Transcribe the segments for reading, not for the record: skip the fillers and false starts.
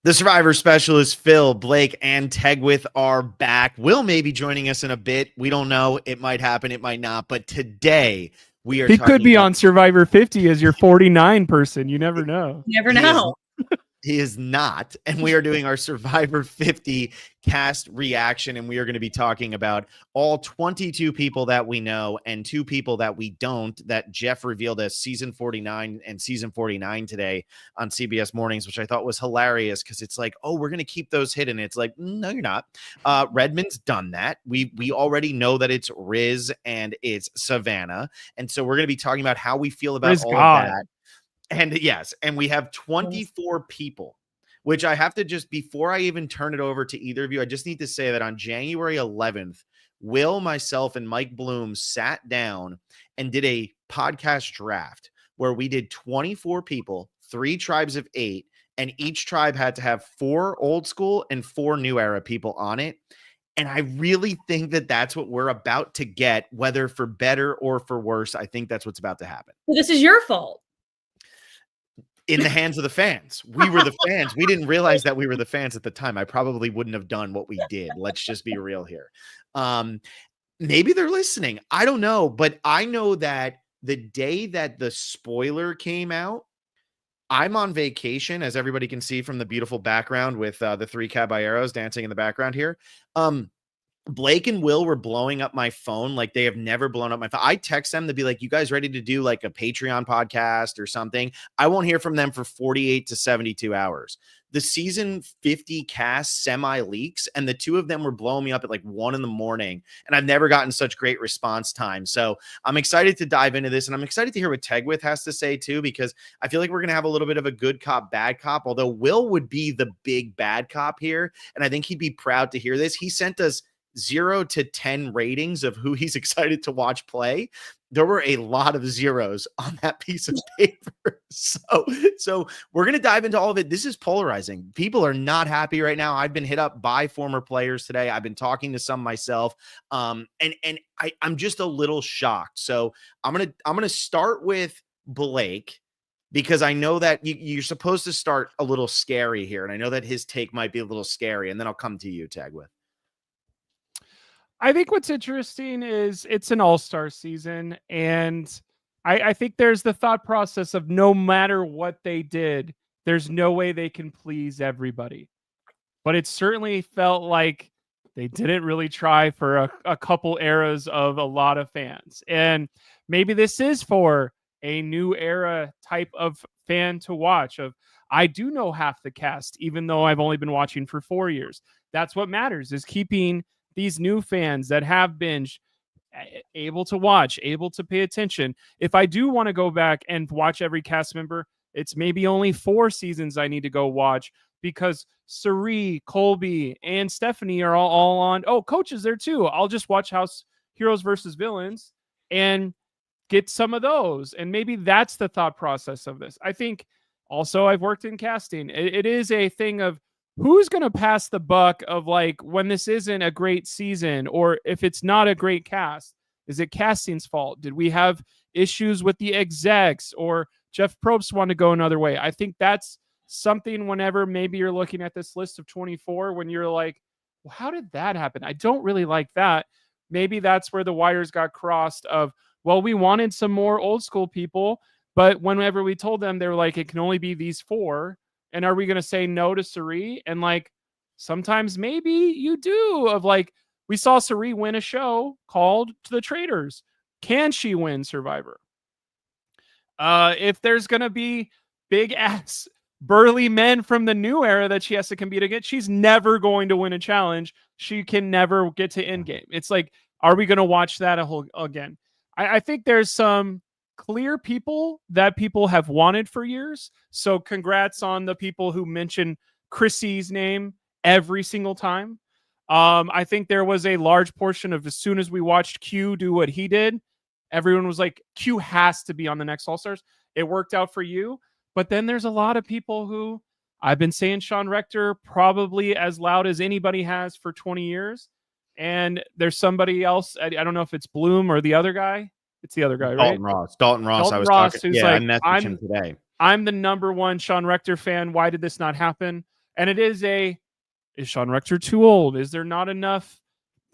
The Survivor specialists Phil, Blake, and Tegwith are back. Will may be joining us in a bit. We don't know. It might happen. It might not. But today we are He talking could be about, on Survivor 50 as your 49 person. You never know. You never know. He is not. And we are doing our Survivor 50 cast reaction. And we are going to be talking about all 22 people that we know and 2 people that we don't, that Jeff revealed as season 49 and season 49 today on CBS Mornings, which I thought was hilarious because it's like, oh, we're going to keep those hidden. It's like, no, you're not. Redmond's done that. We already know that it's Riz and it's Savannah. And so we're going to be talking about how we feel about Riz all God. of that. And yes, and we have 24 people, which I have to just, before I even turn it over to either of you, I just need to say that on January 11th, Will, myself, and Mike Bloom sat down and did a podcast draft where we did 24 people, 3 tribes of 8, and each tribe had to have 4 old school and 4 new era people on it. And I really think that that's what we're about to get, whether for better or for worse. I think that's what's about to happen. Well, this is your fault. In the hands of the fans. We were the fans. We didn't realize that we were the fans at the time. I probably wouldn't have done what we did. Let's just be real here. Maybe they're listening. I don't know, but I know that the day that the spoiler came out, I'm on vacation, as everybody can see from the beautiful background with the 3 caballeros dancing in the background here. Blake and Will were blowing up my phone like they have never blown up my phone. I text them to be like, you guys ready to do like a Patreon podcast or something? I won't hear from them for 48 to 72 hours. The season 50 cast semi leaks, and the 2 of them were blowing me up at like 1 a.m. and I've never gotten such great response time. So I'm excited to dive into this, and I'm excited to hear what Tegwith has to say too, because I feel like we're going to have a little bit of a good cop, bad cop, although Will would be the big bad cop here. And I think he'd be proud to hear this. He sent us 0 to 10 ratings of who he's excited to watch play. There were a lot of zeros on that piece of paper. So we're going to dive into all of it. This is polarizing. People are not happy right now. I've been hit up by former players today. I've been talking to some myself. And I'm just a little shocked. So I'm going to start with Blake, because I know that you're supposed to start a little scary here. And I know that his take might be a little scary, and then I'll come to you, Tegwith. I think what's interesting is it's an all-star season, and I think there's the thought process of no matter what they did, there's no way they can please everybody. But it certainly felt like they didn't really try for a couple eras of a lot of fans. And maybe this is for a new era type of fan to watch. I do know half the cast, even though I've only been watching for 4 years. That's what matters, is keeping these new fans that have binge able to watch, able to pay attention. If I do want to go back and watch every cast member, it's maybe only 4 seasons I need to go watch, because Sari, Colby, and Stephanie are all on. Oh, Coach is there too. I'll just watch House Heroes versus Villains and get some of those. And maybe that's the thought process of this. I think also I've worked in casting. It is a thing of who's going to pass the buck of like when this isn't a great season, or if it's not a great cast, is it casting's fault? Did we have issues with the execs, or Jeff Probst want to go another way? I think that's something whenever maybe you're looking at this list of 24, when you're like, well, how did that happen? I don't really like that. Maybe that's where the wires got crossed of, well, we wanted some more old school people, but whenever we told them, they were like, it can only be these 4. And are we going to say no to Sari? And like, sometimes maybe you do, of like, we saw Sari win a show called To the Traitors. Can she win Survivor? If there's going to be big ass burly men from the new era that she has to compete against, she's never going to win a challenge. She can never get to endgame. It's like, are we going to watch that again? I think there's some clear people that people have wanted for years. So congrats on the people who mention Chrissy's name every single time. I think there was a large portion of, as soon as we watched Q do what he did, everyone was like, Q has to be on the next All-Stars. It worked out for you. But then there's a lot of people who, I've been saying Sean Rector probably as loud as anybody has for 20 years. And there's somebody else, I don't know if it's Bloom or the other guy. It's the other guy, right? Dalton Ross. Dalton I was Ross, talking. who's Yeah, like, I messaged him today. I'm the number 1 Sean Rector fan. Why did this not happen? And it is Sean Rector too old? Is there not enough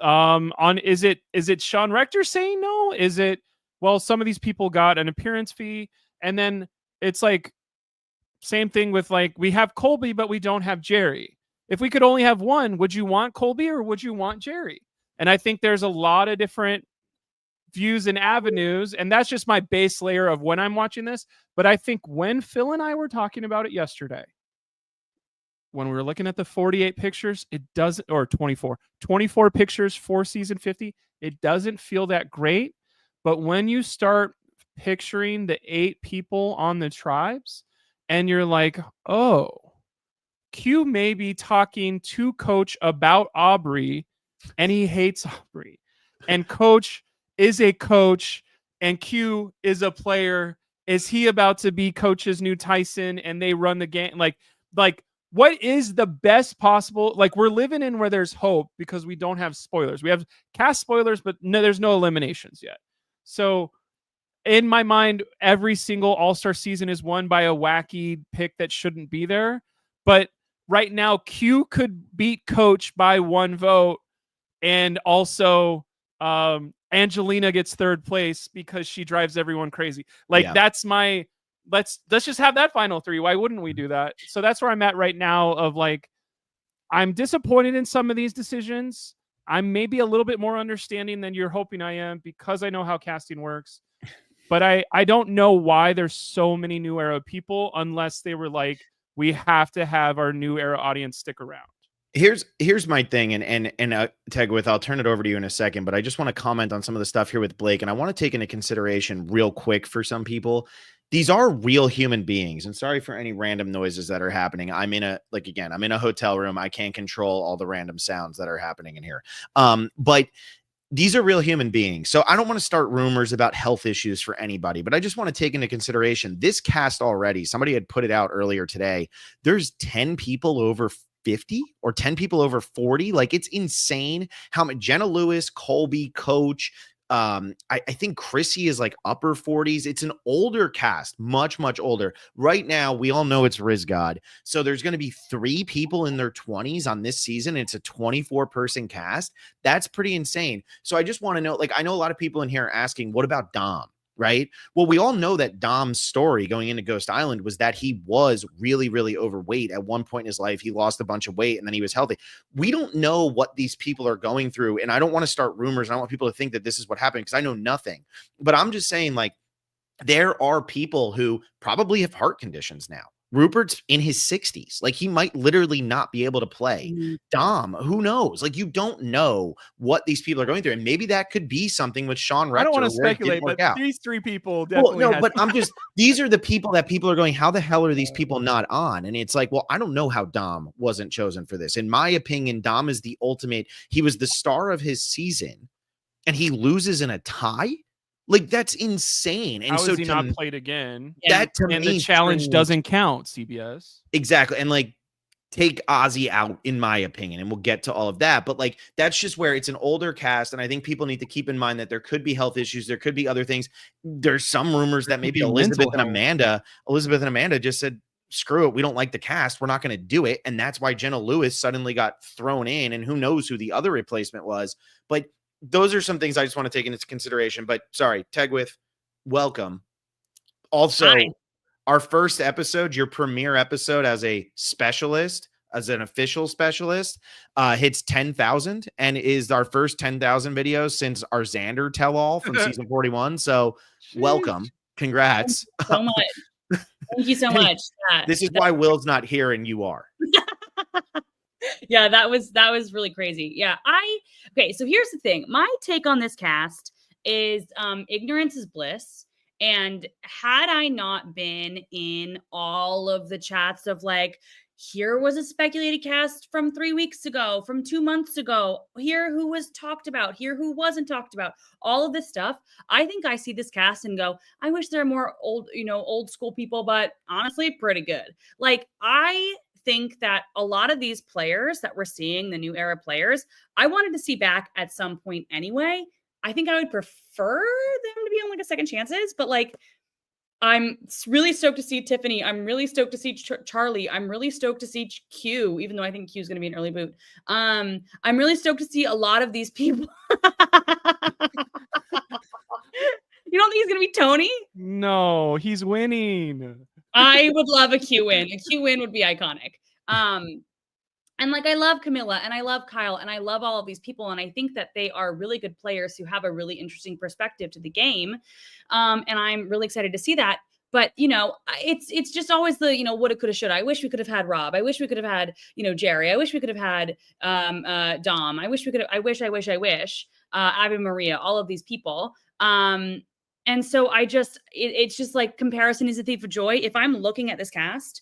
is it Sean Rector saying no? Is it, well, some of these people got an appearance fee, and then it's like same thing with like, we have Colby but we don't have Jerry. If we could only have one, would you want Colby or would you want Jerry? And I think there's a lot of different views and avenues, and that's just my base layer of when I'm watching this. But I think when Phil and I were talking about it yesterday, when we were looking at the 48 pictures, it doesn't, or 24 pictures for season 50, it doesn't feel that great. But when you start picturing the 8 people on the tribes, and you're like, oh, Q may be talking to Coach about Aubrey, and he hates Aubrey. And Coach is a coach, and Q is a player. Is he about to be Coach's new Tyson, and they run the game? Like, what is the best possible? Like, we're living in where there's hope because we don't have spoilers. We have cast spoilers, but no, there's no eliminations yet. So in my mind, every single All-Star season is won by a wacky pick that shouldn't be there. But right now, Q could beat Coach by 1 vote, and also Angelina gets 3rd place because she drives everyone crazy. Like, that's my, let's just have that final 3. Why wouldn't we do that? So that's where I'm at right now, of like, I'm disappointed in some of these decisions. I'm maybe a little bit more understanding than you're hoping I am, because I know how casting works. But I don't know why there's so many new era people, unless they were like, we have to have our new era audience stick around. Here's my thing, and Tegwith, I'll turn it over to you in a second, but I just want to comment on some of the stuff here with Blake, and I want to take into consideration real quick for some people. These are real human beings, and sorry for any random noises that are happening. I'm in a hotel room. I can't control all the random sounds that are happening in here. But these are real human beings. So I don't want to start rumors about health issues for anybody, but I just want to take into consideration this cast already. Somebody had put it out earlier today. There's 10 people over 50 or 10 people over 40. Like, it's insane how much. Jenna Lewis, Colby, Coach, I think Chrissy is like upper 40s. It's an older cast, much, much older. Right now, we all know it's Riz God. So there's going to be 3 people in their 20s on this season. It's a 24-person cast. That's pretty insane. So I just want to know, like, I know a lot of people in here are asking, what about Dom? Right? Well, we all know that Dom's story going into Ghost Island was that he was really, really overweight at one point in his life. He lost a bunch of weight and then he was healthy. We don't know what these people are going through. And I don't want to start rumors. I don't want people to think that this is what happened, because I know nothing. But I'm just saying, like, there are people who probably have heart conditions now. Rupert's in his 60s. Like, he might literally not be able to play. Dom, who knows? Like, you don't know what these people are going through. And maybe that could be something with Sean Rector. I don't want to speculate, but these 3 people definitely. Well, no, but I'm just, these are the people that people are going, how the hell are these people not on? And it's like, well, I don't know how Dom wasn't chosen for this. In my opinion, Dom is the ultimate. He was the star of his season, and he loses in a tie. Like, that's insane. And how so is he not played again? That to and me, the challenge doesn't count, CBS. Exactly. And like, take Ozzy out, in my opinion, and we'll get to all of that. But like, that's just where it's an older cast. And I think people need to keep in mind that there could be health issues. There could be other things. There's some rumors that maybe Elizabeth and Amanda just said, screw it. We don't like the cast. We're not going to do it. And that's why Jenna Lewis suddenly got thrown in, and who knows who the other replacement was. But those are some things I just want to take into consideration. But sorry, Tegwith, welcome. Also, our first episode, your premiere episode as a specialist, as an official specialist, hits 10,000 and is our first 10,000 videos since our Xander tell-all from season 41. So welcome. Congrats. Thank you so much. Thank you so much. This is why Will's not here and you are. Yeah, that was really crazy. Yeah, okay, so here's the thing. My take on this cast is ignorance is bliss. And had I not been in all of the chats of like, here was a speculated cast from 3 weeks ago, from 2 months ago, here who was talked about, here who wasn't talked about, all of this stuff, I think I see this cast and go, I wish there were more old school people, but honestly, pretty good. Like, I think that a lot of these players that we're seeing, the new era players, I wanted to see back at some point anyway. I think I would prefer them to be on like a second chances, but like, really stoked to see Tiffany. I'm really stoked to see Charlie. I'm really stoked to see Q, even though I think Q is going to be an early boot. I'm really stoked to see a lot of these people. You don't think he's going to be Tony? No, he's winning. I would love a Q win. A Q win would be iconic. And like, I love Camilla and I love Kyle and I love all of these people. And I think that they are really good players who have a really interesting perspective to the game. And I'm really excited to see that. But, you know, it's just always the, you know, woulda, coulda, shoulda. I wish we could have had Rob. I wish we could have had, you know, Jerry. I wish we could have had Dom. I wish we could have, I wish, Abby Maria, all of these people. And so it's just like comparison is a thief of joy. If I'm looking at this cast,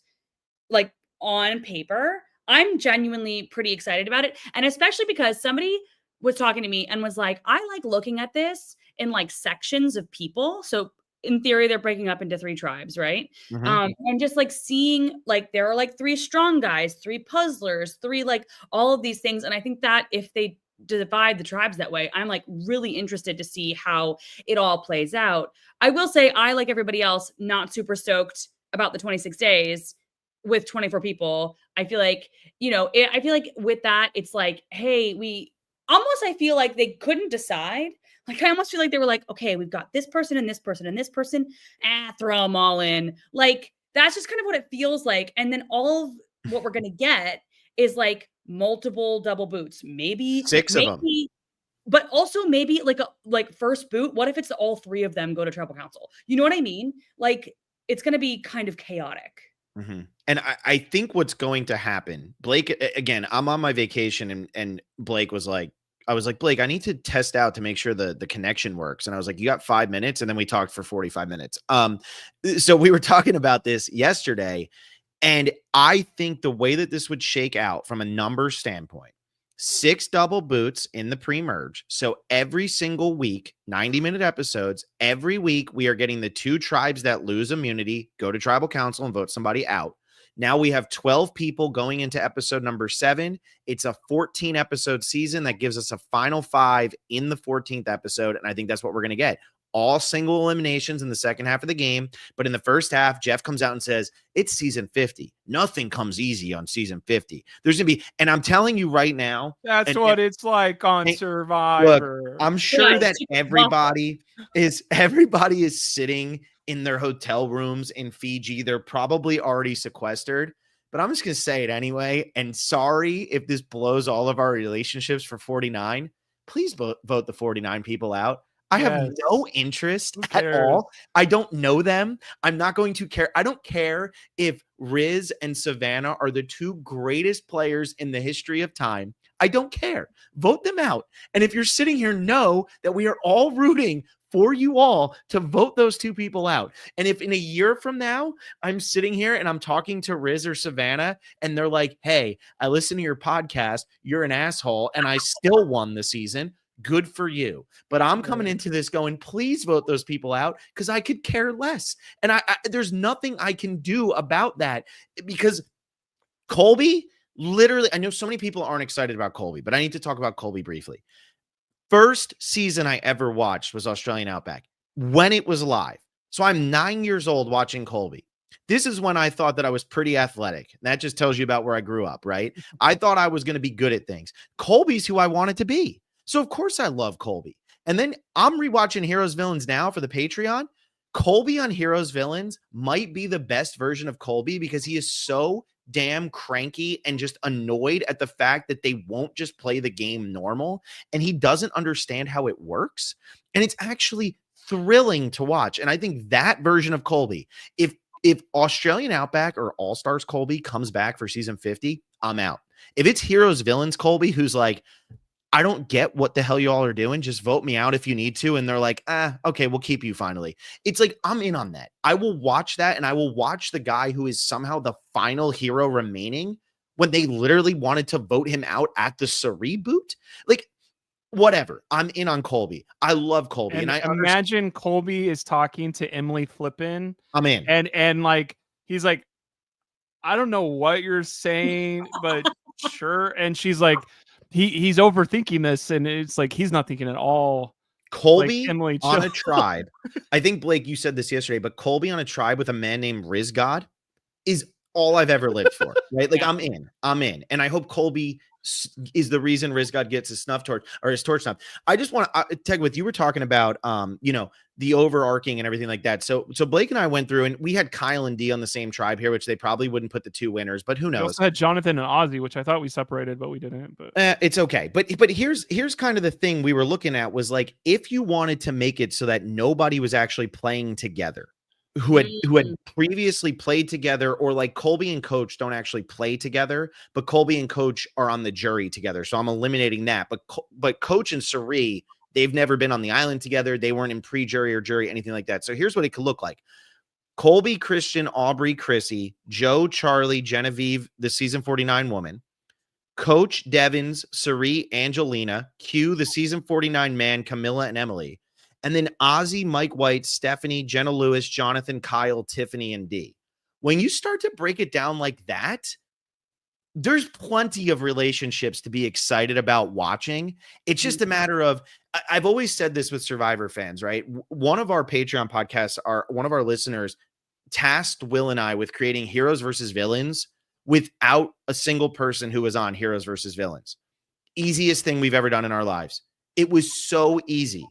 like on paper, I'm genuinely pretty excited about it. And especially because somebody was talking to me and was like, I like looking at this in like sections of people. So in theory, they're breaking up into 3 tribes, right? Mhm. And just like seeing like there are like 3 strong guys, 3 puzzlers, 3 like all of these things. And I think that if they divide the tribes that way, I'm like really interested to see how it all plays out. I will say I, like everybody else, not super stoked about the 26 days with 24 people. I feel like, you know, I feel like with that, it's like, hey, I feel like they couldn't decide. Like, I almost feel like they were like, okay, we've got this person and this person and this person. Throw them all in. Like, that's just kind of what it feels like. And then all of what we're going to get is like multiple double boots, maybe 6 of them. but also maybe like first boot. What if it's all 3 of them go to tribal council? You know what I mean? Like, it's going to be kind of chaotic. Mhm. And I think what's going to happen, Blake, again, I'm on my vacation and Blake was like, I was like, Blake, I need to test out to make sure the connection works. And I was like, you got 5 minutes. And then we talked for 45 minutes. So we were talking about this yesterday. And I think the way that this would shake out from a number standpoint, 6 double boots in the pre-merge. So every single week, 90-minute episodes, every week we are getting the 2 tribes that lose immunity, go to tribal council and vote somebody out. Now we have 12 people going into episode number 7. It's a 14 episode season that gives us a final 5 in the 14th episode. And I think that's what we're going to get. All single eliminations in the second half of the game. But in the first half, Jeff comes out and says, it's season 50. Nothing comes easy on season 50. There's going to be, and I'm telling you right now, That's what it's like on look, Survivor. I'm sure Yeah, that everybody is sitting in their hotel rooms in Fiji. They're probably already sequestered, but I'm just going to say it anyway. And sorry if this blows all of our relationships for 49. Please vote the 49 people out. I have Yes. no interest Who at cares? all. I don't know them. I'm not going to care. I don't care if Riz and Savannah are the 2 greatest players in the history of time. I don't care. Vote them out. And if you're sitting here, know that we are all rooting for you all to vote those 2 people out. And if in a year from now, I'm sitting here and I'm talking to Riz or Savannah and they're like, hey, I listened to your podcast. You're an asshole. And I still won the season. Good for you. But I'm coming into this going, please vote those people out because I could care less. And I there's nothing I can do about that because Colby, literally, I know so many people aren't excited about Colby, but I need to talk about Colby briefly. First season I ever watched was Australian Outback when it was live. So I'm 9 years old watching Colby. This is when I thought that I was pretty athletic. That just tells you about where I grew up, right? I thought I was going to be good at things. Colby's who I wanted to be. So of course I love Colby. And then I'm rewatching Heroes Villains now for the Patreon. Colby on Heroes Villains might be the best version of Colby because he is so damn cranky and just annoyed at the fact that they won't just play the game normal. And he doesn't understand how it works. And it's actually thrilling to watch. And I think that version of Colby, if Australian Outback or All Stars Colby comes back for season 50, I'm out. If it's Heroes Villains Colby, who's like, I don't get what the hell y'all are doing. Just vote me out if you need to. And they're like, okay, we'll keep you finally. It's like, I'm in on that. I will watch that. And I will watch the guy who is somehow the final hero remaining when they literally wanted to vote him out at the Sari boot. Like, whatever. I'm in on Colby. I love Colby. And I imagine Colby is talking to Emily Flippin. I'm in. And like, he's like, I don't know what you're saying, but sure. And she's like, he's overthinking this, and it's like he's not thinking at all. Colby Emily on Chill. a tribe. I think, Blake, you said this yesterday, but Colby on a tribe with a man named Rizgod is all I've ever lived for, right? Like, Yeah. I'm in. And I hope Colby is the reason Rizgod gets his snuff torch or his torch snuff. I just want to Teg, with you were talking about, the overarching and everything like that. So Blake and I went through, and we had Kyle and D on the same tribe here, which they probably wouldn't put the two winners, but who We knows? also had Jonathan and Ozzy, which I thought we separated, but we didn't. But It's okay. But here's kind of the thing we were looking at was like, if you wanted to make it so that nobody was actually playing together, who had previously played together, or like Colby and Coach don't actually play together, but Colby and Coach are on the jury together. So I'm eliminating that. But Coach and Sari, they've never been on the island together. They weren't in pre-jury or jury, anything like that. So here's what it could look like. Colby, Christian, Aubrey, Chrissy, Joe, Charlie, Genevieve, the season 49 woman, Coach, Devins, Sari, Angelina, Q, the season 49 man, Camilla, and Emily. And then Ozzy, Mike White, Stephanie, Jenna Lewis, Jonathan, Kyle, Tiffany, and D. When you start to break it down like that, there's plenty of relationships to be excited about watching. It's just a matter of, I've always said this with Survivor fans, right? One of our Patreon podcasts, one of our listeners tasked Will and I with creating heroes versus villains without a single person who was on Heroes versus Villains. Easiest thing we've ever done in our lives. It was so easy.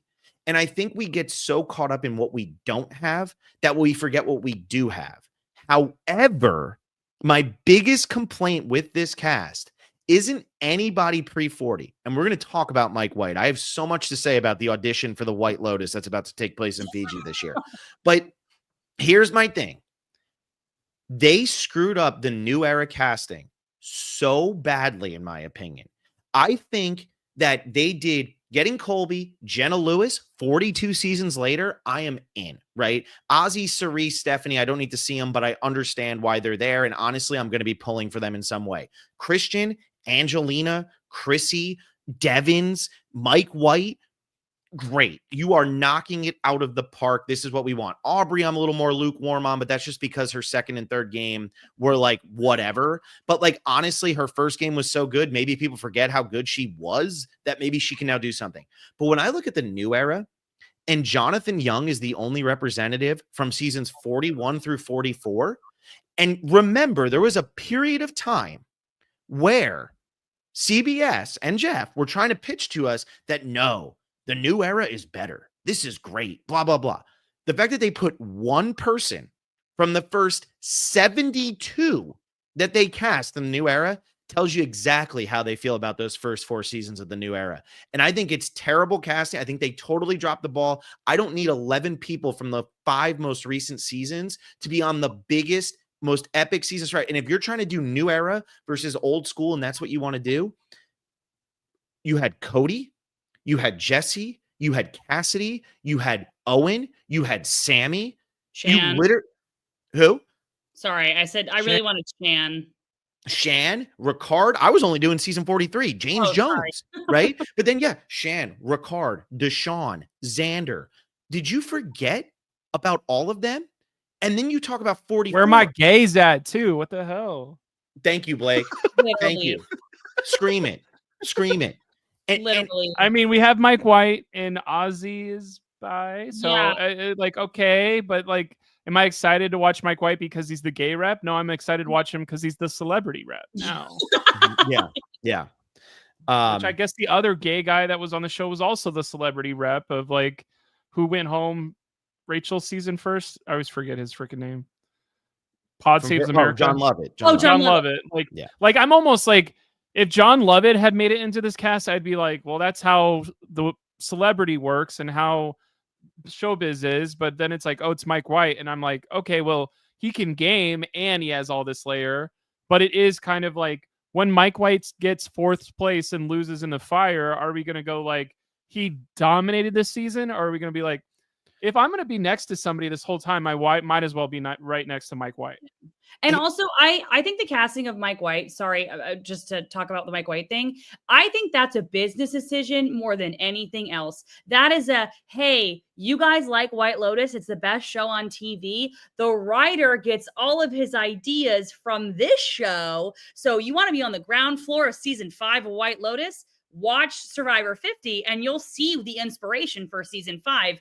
And I think we get so caught up in what we don't have that we forget what we do have. However, my biggest complaint with this cast isn't anybody pre-40. And we're going to talk about Mike White. I have so much to say about the audition for the White Lotus that's about to take place in Fiji this year. But here's my thing. They screwed up the new era casting so badly, in my opinion. I think that they did getting Colby, Jenna Lewis, 42 seasons later, I am in, right? Ozzy, Sari, Stephanie, I don't need to see them, but I understand why they're there. And honestly, I'm going to be pulling for them in some way. Christian, Angelina, Chrissy, Devins, Mike White, great. You are knocking it out of the park. This is what we want. Aubrey, I'm a little more lukewarm on, but that's just because her second and third game were like whatever. But like, honestly, her first game was so good. Maybe people forget how good she was, that maybe she can now do something. But when I look at the new era, and Jonathan Young is the only representative from seasons 41 through 44. And remember, there was a period of time where CBS and Jeff were trying to pitch to us that no, the new era is better. This is great, blah, blah, blah. The fact that they put one person from the first 72 that they cast in the new era tells you exactly how they feel about those first 4 seasons of the new era. And I think it's terrible casting. I think they totally dropped the ball. I don't need 11 people from the 5 most recent seasons to be on the biggest, most epic seasons, right? And if you're trying to do new era versus old school, and that's what you want to do, you had Cody, you had Jesse, you had Cassidy, you had Owen, you had Sammy. Shan. Who? Sorry, I said I really wanted Shan. Shan, Ricard. I was only doing season 43. James Jones, right? But then, yeah, Shan, Ricard, Deshaun, Xander. Did you forget about all of them? And then you talk about 44. Where my gays at too? What the hell? Thank you, Blake. Thank you. Scream it. Scream it. Literally. I mean, we have Mike White and Ozzy is by. So like, okay, but like, am I excited to watch Mike White because he's the gay rep? No, I'm excited to watch him because he's the celebrity rep now. Yeah. Which I guess the other gay guy that was on the show was also the celebrity rep of like who went home Rachel's season first. I always forget his freaking name. Pod Saves America. John Lovett. John Lovett. Like I'm almost like if John Lovett had made it into this cast, I'd be like, well, that's how the celebrity works and how showbiz is. But then it's like, oh, it's Mike White, and I'm like, okay, well, he can game and he has all this layer. But it is kind of like when Mike White gets 4th place and loses in the fire, are we going to go like he dominated this season, or are we going to be like, if I'm going to be next to somebody this whole time, my might as well be right next to Mike White. And also, I think the casting of Mike White, sorry, just to talk about the Mike White thing, I think that's a business decision more than anything else. That is hey, you guys like White Lotus. It's the best show on TV. The writer gets all of his ideas from this show. So you want to be on the ground floor of season 5 of White Lotus? watch Survivor 50 and you'll see the inspiration for season 5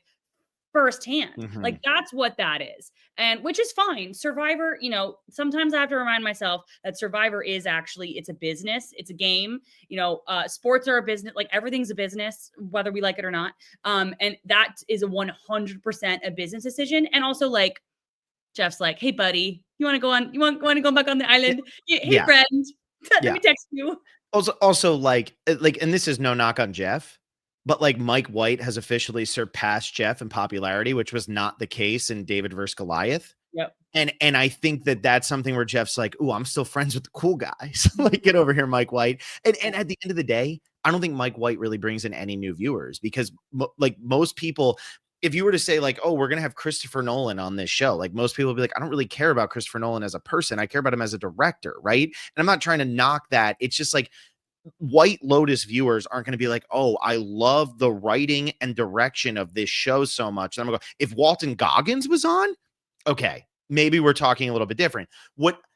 firsthand. Like that's what that is. And which is fine. Survivor, you know, sometimes I have to remind myself that Survivor is actually, it's a business, it's a game. You know, sports are a business, like everything's a business, whether we like it or not. And that is a 100% a business decision. And also like Jeff's like, hey buddy, you want to go on, you want to go back on the island? Hey Yeah. friend, let Yeah. me text you. Also like, and this is no knock on Jeff, but like Mike White has officially surpassed Jeff in popularity, which was not the case in David versus Goliath. Yep. And I think that that's something where Jeff's like, "Ooh, I'm still friends with the cool guys." Like, get over here, Mike White. And at the end of the day, I don't think Mike White really brings in any new viewers because like most people, if you were to say like, "Oh, we're gonna have Christopher Nolan on this show," like most people would be like, "I don't really care about Christopher Nolan as a person. I care about him as a director, right?" And I'm not trying to knock that. It's just like White Lotus viewers aren't going to be like, "Oh, I love the writing and direction of this show so much." And I'm going to go, if Walton Goggins was on, okay, maybe we're talking a little bit different.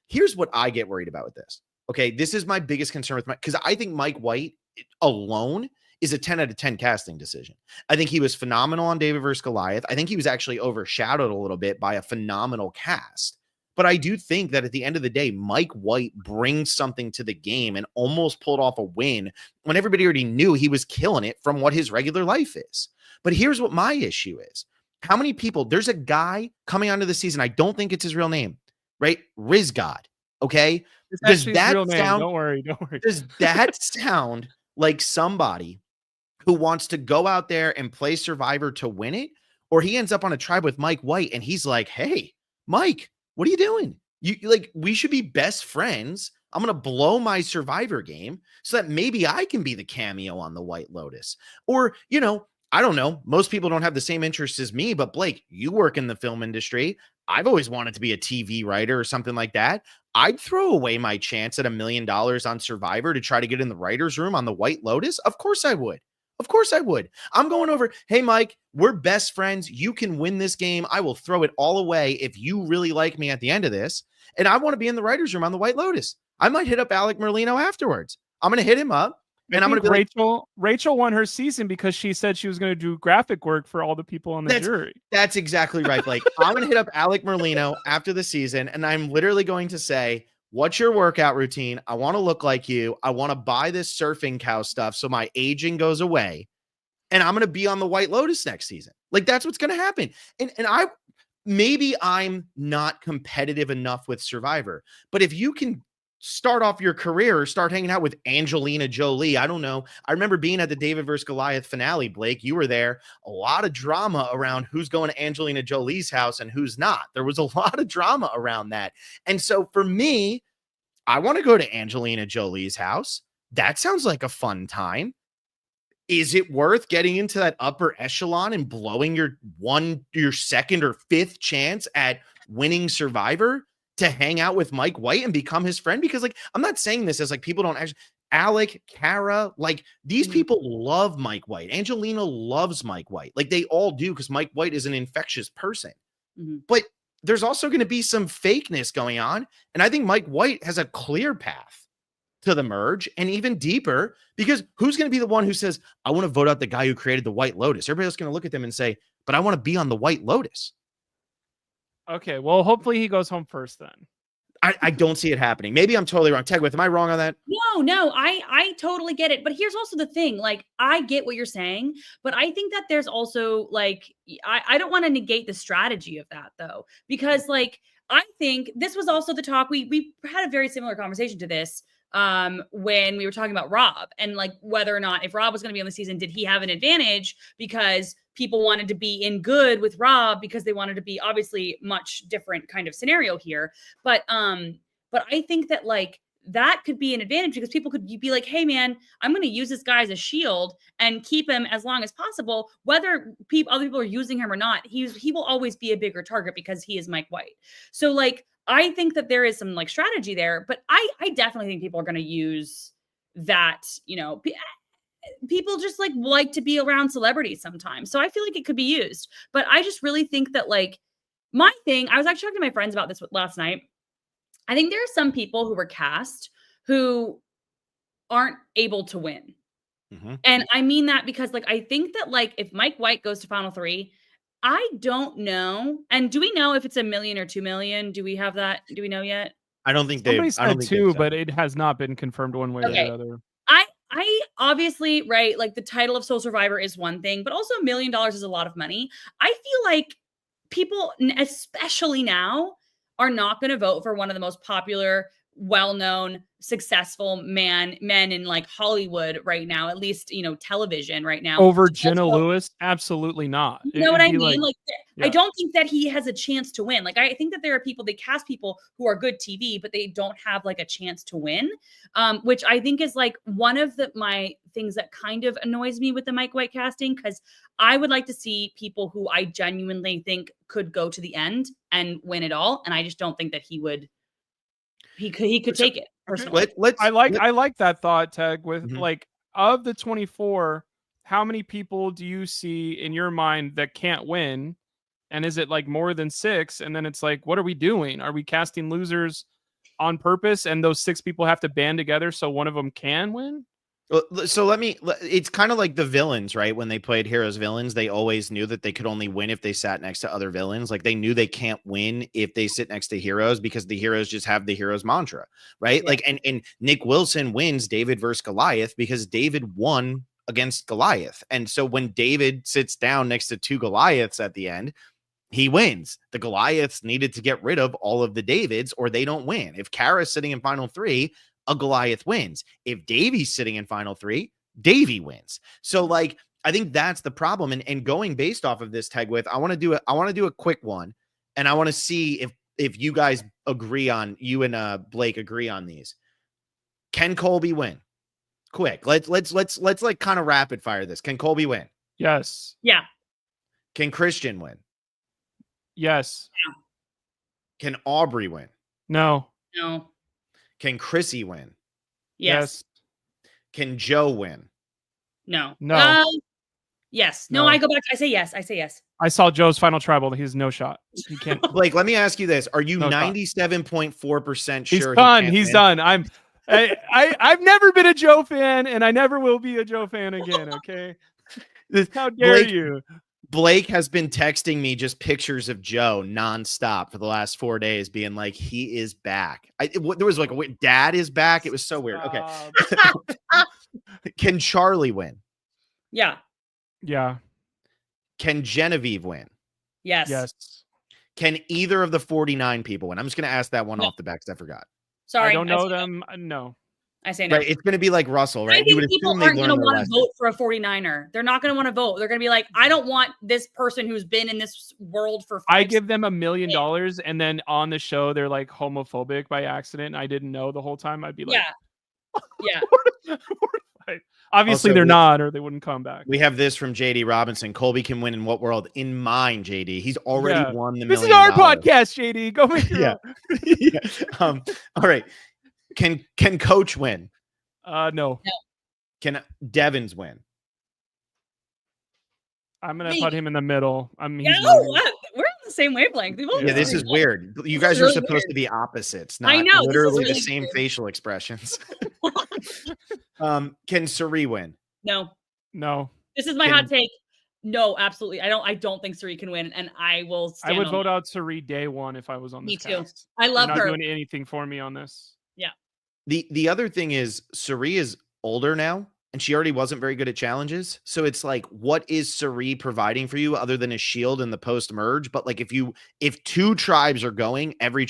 Here's what I get worried about with this. Okay, this is my biggest concern with because I think Mike White alone is a 10 out of 10 casting decision. I think he was phenomenal on David versus Goliath. I think he was actually overshadowed a little bit by a phenomenal cast. But I do think that at the end of the day, Mike White brings something to the game and almost pulled off a win when everybody already knew he was killing it from what his regular life is. But here's what my issue is. How many people, there's a guy coming onto the season, I don't think it's his real name, right? Riz God, okay? Does that real name? Don't worry. Does that sound like somebody who wants to go out there and play Survivor to win it? Or he ends up on a tribe with Mike White and he's like, "Hey, Mike, what are you doing? You like, we should be best friends. I'm going to blow my Survivor game so that maybe I can be the cameo on the White Lotus." Or, you know, I don't know. Most people don't have the same interests as me, but Blake, you work in the film industry. I've always wanted to be a TV writer or something like that. I'd throw away my chance at $1 million on Survivor to try to get in the writer's room on the White Lotus. Of course I would. Of course I would. I'm going over, "Hey, Mike, we're best friends. You can win this game. I will throw it all away if you really like me at the end of this. And I want to be in the writer's room on the White Lotus." I might hit up Alec Merlino afterwards. I'm going to hit him up. And I'm going to be Rachel won her season because she said she was going to do graphic work for all the people on the jury. That's exactly right, Blake. I'm going to hit up Alec Merlino after the season, and I'm literally going to say, "What's your workout routine? I want to look like you. I want to buy this surfing cow stuff so my aging goes away. And I'm going to be on the White Lotus next season." Like, that's what's going to happen. And maybe I'm not competitive enough with Survivor, but if you can start off your career or start hanging out with Angelina Jolie, I don't know. I remember being at the David versus Goliath finale, Blake, you were there. A lot of drama around who's going to Angelina Jolie's house and who's not. There was a lot of drama around that. And so for me, I want to go to Angelina Jolie's house. That sounds like a fun time. Is it worth getting into that upper echelon and blowing your second or fifth chance at winning Survivor to hang out with Mike White and become his friend? Because like, I'm not saying this as like people don't actually, Alec, Kara, like these people love Mike White. Angelina loves Mike White. Like they all do because Mike White is an infectious person. But there's also going to be some fakeness going on. And I think Mike White has a clear path to the merge and even deeper, because who's going to be the one who says, "I want to vote out the guy who created the White Lotus"? Everybody else is going to look at them and say, "But I want to be on the White Lotus." Okay, well, hopefully he goes home first then. I don't see it happening. Maybe I'm totally wrong. Tegwith, am I wrong on that? No, I totally get it. But here's also the thing, like, I get what you're saying, but I think that there's also like, I don't want to negate the strategy of that though, because like, I think this was also the talk. We had a very similar conversation to this when we were talking about Rob and like whether or not if Rob was going to be on the season, did he have an advantage because people wanted to be in good with Rob because they wanted to be obviously much different kind of scenario here. But I think that like that could be an advantage because people could be like, "Hey man, I'm going to use this guy as a shield and keep him as long as possible. Whether other people are using him or not, he will always be a bigger target because he is Mike White." So like, I think that there is some like strategy there, but I definitely think people are going to use that, you know, people just like to be around celebrities sometimes. So I feel like it could be used, but I just really think that like my thing, I was actually talking to my friends about this last night. I think there are some people who were cast who aren't able to win. And I mean that because, like, I think that, like, if Mike White goes to Final 3, I don't know. And do we know if it's 1 million or 2 million? Do we have that? Do we know yet? I don't think Somebody I don't said think they've 2, said but it. it has not been confirmed one way or Okay. the other. I obviously, right, like, the title of Soul Survivor is one thing, but also $1 million is a lot of money. I feel like people, especially now, are not going to vote for one of the most popular, well-known, successful men in, like, Hollywood right now, at least, you know, television right now. Over Just Jenna vote. Lewis? Absolutely not. You know what It'd I be mean? Like, I yeah. don't think that he has a chance to win. Like, I think that there are people, they cast people who are good TV, but they don't have, like, a chance to win, which I think is, like, one of my things that kind of annoys me with the Mike White casting, because I would like to see people who I genuinely think could go to the end and win it all, and I just don't think that he would. He could So take it personally. let's I like that thought, Tag, with Mhm. like, of the 24, how many people do you see in your mind that can't win? And is it like more than 6? And then it's like, what are we doing? Are we casting losers on purpose? And those 6 people have to band together so one of them can win? So it's kind of like the villains, right? When they played Heroes Villains, they always knew that they could only win if they sat next to other villains. Like they knew they can't win if they sit next to heroes because the heroes just have the heroes mantra, right? Yeah. Like, and Nick Wilson wins David versus Goliath because David won against Goliath. And so when David sits down next to 2 Goliaths at the end, he wins. The Goliaths needed to get rid of all of the Davids or they don't win. If Kara's sitting in Final 3, a Goliath wins. If Davey's sitting in Final 3, Davey wins. So like, I think that's the problem. And going based off of this, Tag with, I want to do a quick one. And I want to see if you guys agree on, you and Blake agree on these. Can Colby win? Quick. Let's like kind of rapid fire this. Can Colby win? Yes. Yeah. Can Christian win? Yes. Can Aubrey win? No. No. Can Chrissy win? Yes. Can Joe win? No. No. Yes. No, No. I go back. I say yes. I say yes. I saw Joe's final tribal. He's no shot. He can't. Blake, let me ask you this. Are you No shot. 97.4% He's sure done. he He's can't win? done. I've never been a Joe fan, and I never will be a Joe fan again. Okay. How dare you? Blake has been texting me just pictures of Joe nonstop for the last 4 days, being like, he is back. There was like, dad is back. It was so weird. Okay. Can Charlie win? Yeah. Yeah. Can Genevieve win? Yes. Yes. Can either of the 49 people win? I'm just going to ask that one No. off the back because I forgot. Sorry. I don't know say them. No. I say no. Right. It's going to be like Russell, right? I You would think people assume aren't they going to learned their want to lesson. vote for a 49er. They're not going to want to vote. They're going to be like, I don't want this person who's been in this world for 5 I give them $1 million, and then on the show they're like homophobic by accident. I didn't know the whole time. I'd be like, yeah. Obviously Also, they're not, or they wouldn't come back. We have this from JD Robinson. Colby can win in what world? In mine, JD. He's already won the $1 This million. is our podcast, JD. Go make your Yeah. own. Yeah. All right. Can Coach win? No. Can Devins win? I'm gonna Me. put him in the middle. We're on the same wavelength. Yeah, this is weird. You guys is are really supposed weird. to be opposites, I not know, this is literally the really same weird. facial expressions. Can Suri win? No. No. This is my hot take. No, absolutely. I don't think Suri can win, and I will stand I would on vote that. out Suri day one if I was on Me this too. cast. I love You're not her. doing anything for me on this. Yeah. The other thing is Suri is older now, and she already wasn't very good at challenges. So it's like, what is Suri providing for you other than a shield in the post merge? But like, if 2 tribes are going every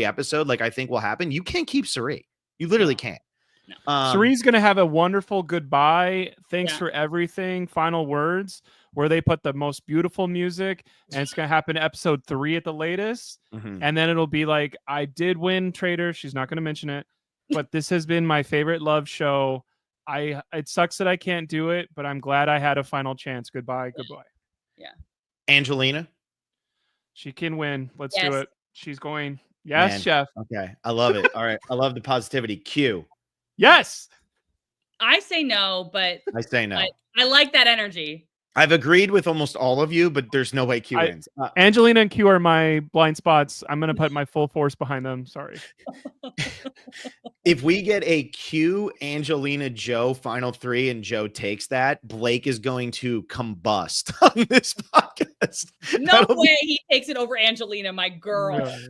episode, like I think will happen, you can't keep Suri. You literally can't. No. Suri's gonna have a wonderful goodbye. Thanks Yeah. for everything. Final words where they put the most beautiful music, and it's gonna happen episode 3 at the latest. Mhm. And then it'll be like, I did win, Trader. She's not gonna mention it, but this has been my favorite love show. It sucks that I can't do it, but I'm glad I had a final chance. Goodbye. Yeah. Angelina. She can win. Let's do Yes. it. She's going. Yes, Man. chef. Okay. I love it. All right. I love the positivity. Q. Yes. I say no, but I say no. I like that energy. I've agreed with almost all of you, but there's no way Q I- wins. Angelina and Q are my blind spots. I'm gonna put my full force behind them. Sorry. If we get a Q, Angelina, Joe final three, and Joe takes that, Blake is going to combust on this podcast. No way he takes it over Angelina, my girl. Really.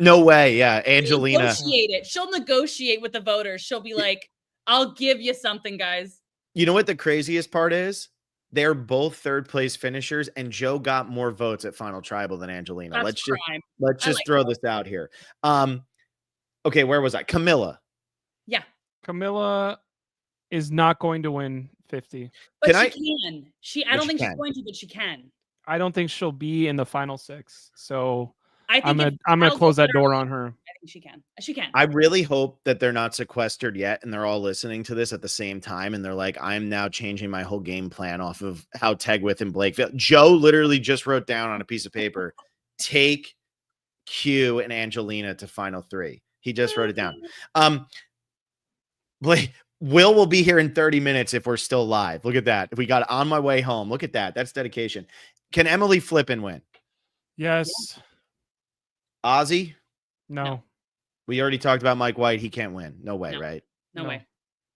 No way. Yeah, Angelina. Negotiate it. She'll negotiate with the voters. She'll be like, "I'll give you something, guys." You know what the craziest part is? They're both third place finishers, and Joe got more votes at Final Tribal than Angelina. That's crime. Let's just like throw this out here. Okay, where was I? Camilla. Yeah. Camilla is not going to win 50. But Can she can. I don't think she's going to, but she can. I don't think she'll be in the final 6. So I think I'm gonna close that door on her. I think she can. She can. I really hope that they're not sequestered yet and they're all listening to this at the same time and they're like, I'm now changing my whole game plan off of how Tegwith and Blake feel. Joe literally just wrote down on a piece of paper, take Q and Angelina to final 3. He just wrote it down. Blake, Will be here in 30 minutes if we're still live. Look at that. If we got on my way home, look at that. That's dedication. Can Emily Flippin win? Yes. Ozzy? No. We already talked about Mike White. He can't win. No way, right? No way.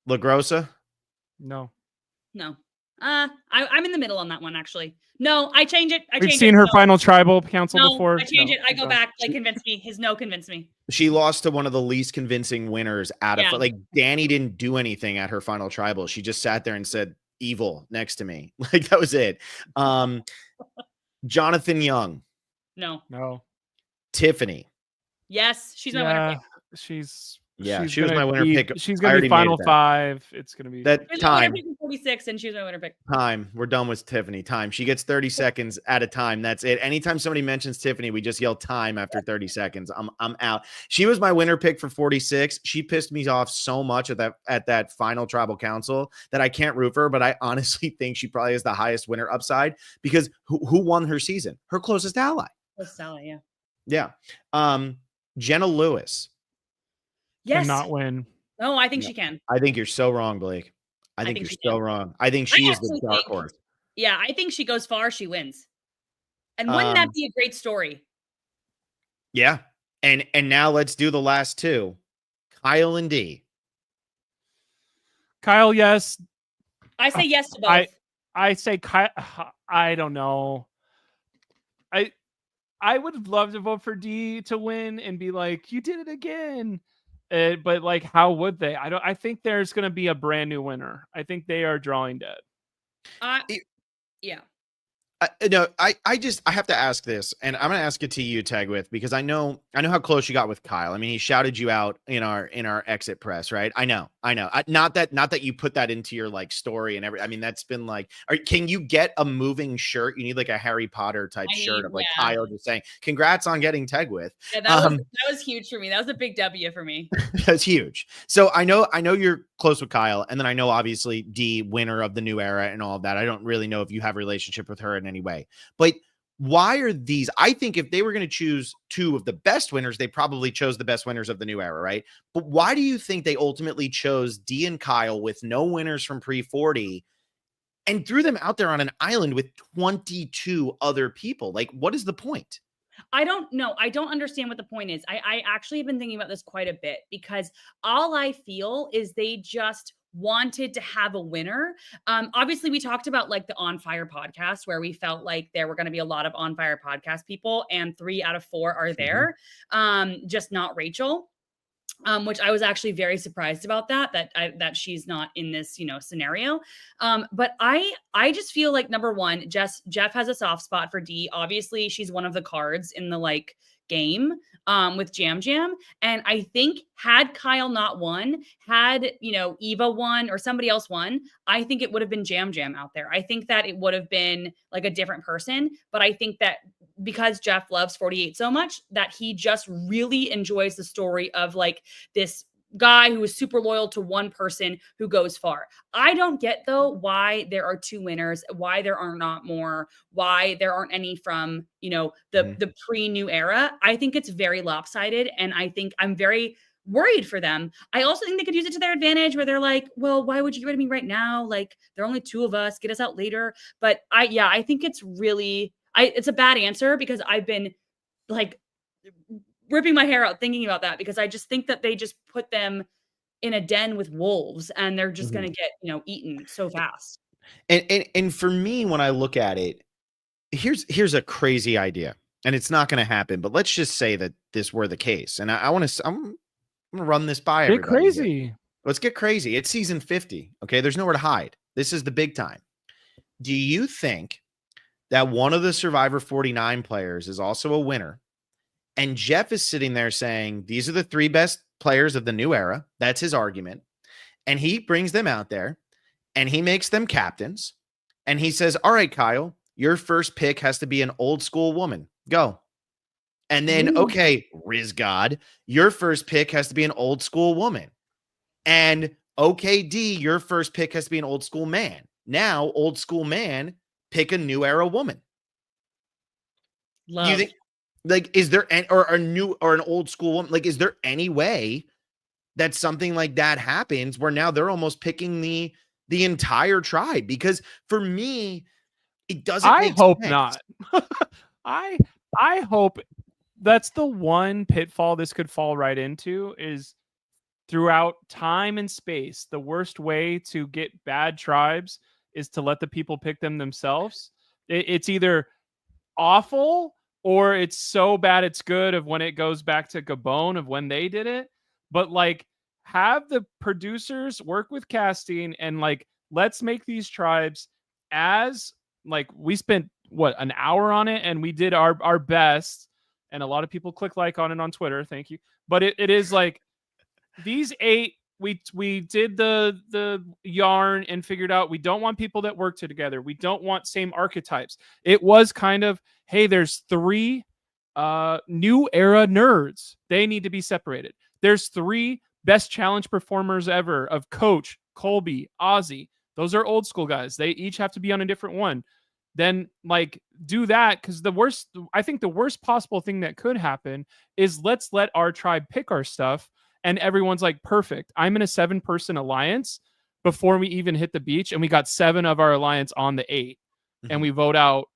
La Grossa? No. I'm in the middle on that one, actually. No, I change it. We've seen her final tribal council before. I change it. I go back. Like, convince me. His no convinced me. She lost to one of the least convincing winners out of like Danny didn't do anything at her final tribal. She just sat there and said evil next to me. Like that was it. Jonathan Young. No. Tiffany. Yes, she's my winner pick. She was my winner pick. She's gonna be final 5. It's gonna be that time. 46, and she's my winner pick. Time. We're done with Tiffany. Time. She gets 30 seconds at a time. That's it. Anytime somebody mentions Tiffany, we just yell time after 30 seconds. I'm out. She was my winner pick for 46. She pissed me off so much at that final tribal council that I can't root for her, but I honestly think she probably has the highest winner upside because who won her season? Her closest ally. Closest ally, yeah. Jenna Lewis. Yes. Cannot win. No, I think she can. I think you're so wrong, Blake. I think you're so wrong. I think she is the dark horse. Yeah, I think she goes far, she wins. And wouldn't that be a great story? Yeah. And now let's do the last two. Kyle and D. Kyle, yes. I say yes to both. I say Kyle. I don't know. I would love to vote for D to win and be like, you did it again. But like, how would they? I think there's going to be a brand new winner. I think they are drawing dead. Yeah. No, I have to ask this, and I'm going to ask it to you, Tegwith, because I know how close you got with Kyle. I mean, he shouted you out in our exit press, right? I know. Not that you put that into your like story and every. I mean, that's been like. Can you get a moving shirt? You need like a Harry Potter type shirt of like Kyle just saying, "Congrats on getting Tegwith." Yeah, that was huge for me. That was a big W for me. That's huge. So I know you're close with Kyle, and then I know obviously D, winner of the new era and all of that. I don't really know if you have a relationship with her in any way, but why are these? I think if they were going to choose two of the best winners, they probably chose the best winners of the new era, right? But why do you think they ultimately chose D and Kyle with no winners from pre-40 and threw them out there on an island with 22 other people? Like, what is the point? I don't know. I don't understand what the point is. I actually have been thinking about this quite a bit because all I feel is they just wanted to have a winner. Obviously, we talked about like the On Fire podcast where we felt like there were going to be a lot of On Fire podcast people, and 3 out of 4 are there. Just not Rachel. Which I was actually very surprised about that she's not in this, scenario. But I just feel like number one, Jeff has a soft spot for D. Obviously, she's one of the cards in the like game with Jam Jam. And I think had Kyle not won, had, Eva won or somebody else won, I think it would have been Jam Jam out there. I think that it would have been like a different person. But I think that because Jeff loves 48 so much that he just really enjoys the story of like this guy who is super loyal to one person who goes far. I don't get though why there are 2 winners, why there are not more, why there aren't any from, the pre-new era. I think it's very lopsided. And I think I'm very worried for them. I also think they could use it to their advantage where they're like, well, why would you get rid of me right now? Like, there are only 2 of us, get us out later. But I think it's really, it's a bad answer because I've been like ripping my hair out thinking about that because I just think that they just put them in a den with wolves and they're just going to get, eaten so fast. And for me, when I look at it, here's a crazy idea, and it's not going to happen. But let's just say that this were the case, and I'm going to run this by Get everybody. crazy. Here. Let's get crazy. It's season 50. Okay, there's nowhere to hide. This is the big time. Do you think that one of the Survivor 49 players is also a winner? And Jeff is sitting there saying, these are the 3 best players of the new era. That's his argument. And he brings them out there and he makes them captains. And he says, all right, Kyle, your first pick has to be an old school woman. Go. And then, okay, Riz God, your first pick has to be an old school woman. And okay, D, your first pick has to be an old school man. Now, old school man, pick a new era woman. Love. Do you think, like, is there an old school woman? Like, is there any way that something like that happens where now they're almost picking the entire tribe? Because for me, it doesn't make hope sense. Not. I hope that's the one pitfall this could fall right into is throughout time and space, the worst way to get bad tribes is to let the people pick them themselves. It's either awful or it's so bad it's good of when it goes back to Gabon of when they did it. But like have the producers work with casting and like let's make these tribes as like we spent an hour on it and we did our best and a lot of people click like on it on Twitter. Thank you. But it is like these 8 we did the yarn and figured out we don't want people that work together. We don't want same archetypes. It was kind of, hey, there's 3 new era nerds. They need to be separated. There's 3 best challenge performers ever of Coach, Colby, Ozzy. Those are old school guys. They each have to be on a different one. Then like do that because I think the worst possible thing that could happen is let's let our tribe pick our stuff. And everyone's like, perfect. I'm in a 7-person alliance before we even hit the beach. And we got 7 of our alliance on the 8. Mm-hmm. And we vote out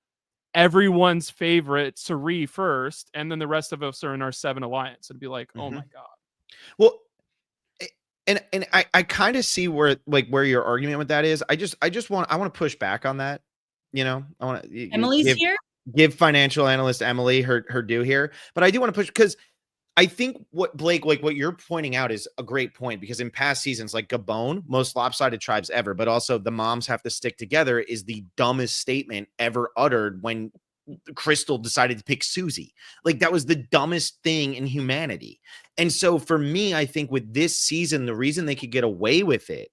everyone's favorite Suri first. And then the rest of us are in our 7 alliance. It'd be like, oh my God. Well, and I kind of see where your argument with that is. I want to push back on that. I want to Emily's here. Give financial analyst Emily her due here. But I do want to push because I think what Blake, like what you're pointing out is a great point because in past seasons, like Gabon, most lopsided tribes ever, but also the moms have to stick together is the dumbest statement ever uttered when Crystal decided to pick Susie. Like that was the dumbest thing in humanity. And so for me, I think with this season, the reason they could get away with it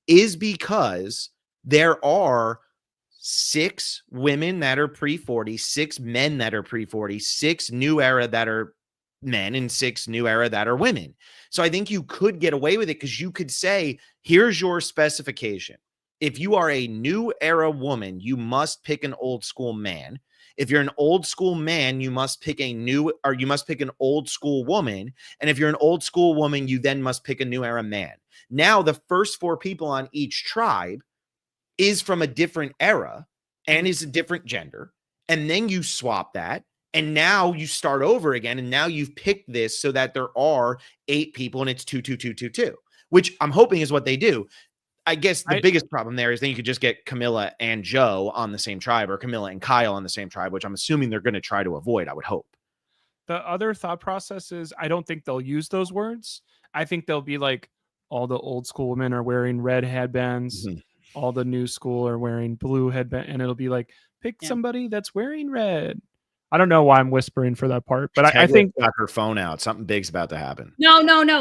is because there are 6 women that are pre-40, 6 men that are pre-40, 6 new era that are men and 6 new era that are women. So I think you could get away with it because you could say, here's your specification. If you are a new era woman, you must pick an old school man. If you're an old school man, you must pick an old school woman. And if you're an old school woman, you then must pick a new era man. Now the first 4 people on each tribe is from a different era and is a different gender. And then you swap that. And now you start over again. And now you've picked this so that there are 8 people and it's 2, 2, 2, 2, 2, which I'm hoping is what they do. I guess the biggest problem there is then you could just get Camilla and Joe on the same tribe or Camilla and Kyle on the same tribe, which I'm assuming they're going to try to avoid, I would hope. The other thought process is I don't think they'll use those words. I think they'll be like, all the old school women are wearing red headbands. Mm-hmm. All the new school are wearing blue headband. And it'll be like, pick somebody that's wearing red. I don't know why I'm whispering for that part, but I think got her phone out. Something big's about to happen. No.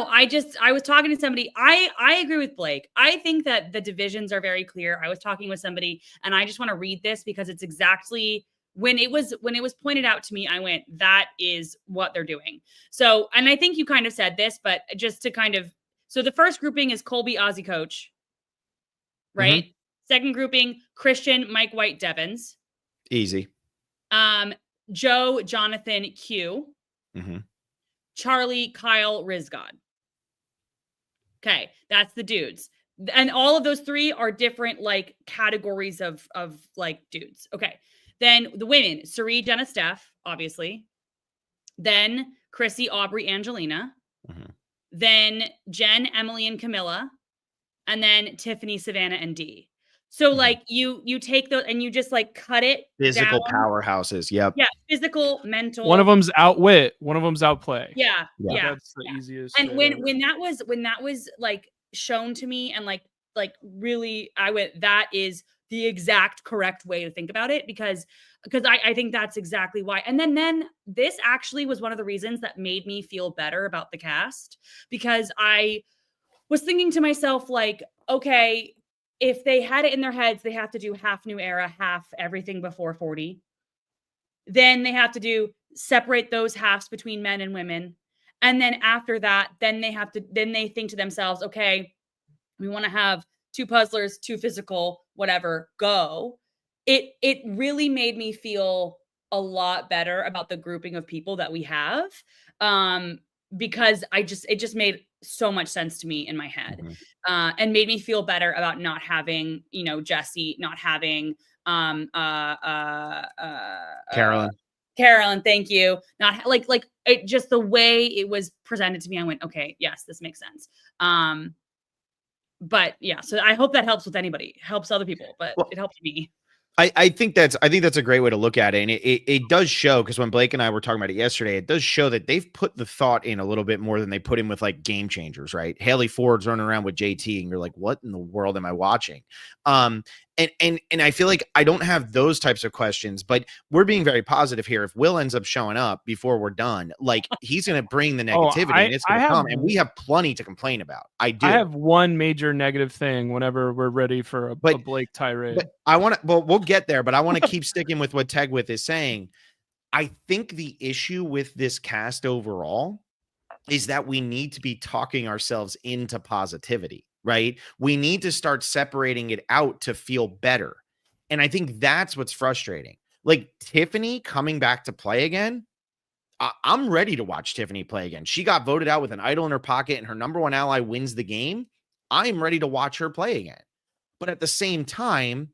I was talking to somebody. I agree with Blake. I think that the divisions are very clear. I was talking with somebody and I just want to read this because it's exactly when it was pointed out to me, I went, that is what they're doing. So, and I think you kind of said this, but just to kind of, so the first grouping is Colby, Ozzy, Coach, right? Mm-hmm. Second grouping, Christian, Mike White, Devins. Easy. Joe, Jonathan, Q. Mm-hmm. Charlie, Kyle, Rizgod. Okay, that's the dudes. And all of those 3 are different like categories of like dudes. Okay. Then the women, Sari, Jenna, Steph, obviously. Then Chrissy, Aubrey, Angelina. Mhm. Then Jen, Emily, and Camilla. And then Tiffany, Savannah, and Dee. So Mhm. like you take those and you just like cut it down. Physical powerhouses. Yep. Yeah, physical, One of mental. them's outwit, one of them's outplay. Yeah, Yeah. yeah. That's the easiest And way when to. that was like shown to me and like really I went, that is the exact correct way to think about it because I think that's exactly why. And then this actually was one of the reasons that made me feel better about the cast because I was thinking to myself like, okay, if they had it in their heads, they have to do half new era, half everything before 40. Then they have to do separate those halves between men and women. And then after that, then they think to themselves, okay, we want to have 2 puzzlers, 2 physical, whatever, go. It really made me feel a lot better about the grouping of people that we have. Because it just made so much sense to me in my head. Mhm. And made me feel better about not having, Jesse, not having Carolyn. Carolyn, thank you. Not like it just the way it was presented to me, I went, okay, yes, this makes sense. But yeah, so I hope that helps with anybody, helps other people, but Well, it helps me. I think that's a great way to look at it. And it does show because when Blake and I were talking about it yesterday, it does show that they've put the thought in a little bit more than they put in with like game changers, right? Haley Ford's running around with JT and you're like, what in the world am I watching? And I feel like I don't have those types of questions, but we're being very positive here. If Will ends up showing up before we're done, like he's going to bring the Oh, negativity and it's I going to have come and we have plenty to complain about. I do. I have one major negative thing whenever we're ready for a But- Blake tirade. But I want to, well, we'll get there, but I want to keep sticking with what Tegwith is saying. I think the issue with this cast overall is that we need to be talking ourselves into positivity, right? We need to start separating it out to feel better. And I think that's what's frustrating. Like Tiffany coming back to play again. I'm ready to watch Tiffany play again. She got voted out with an idol in her pocket and her number 1 ally wins the game. I'm ready to watch her play again. But at the same time,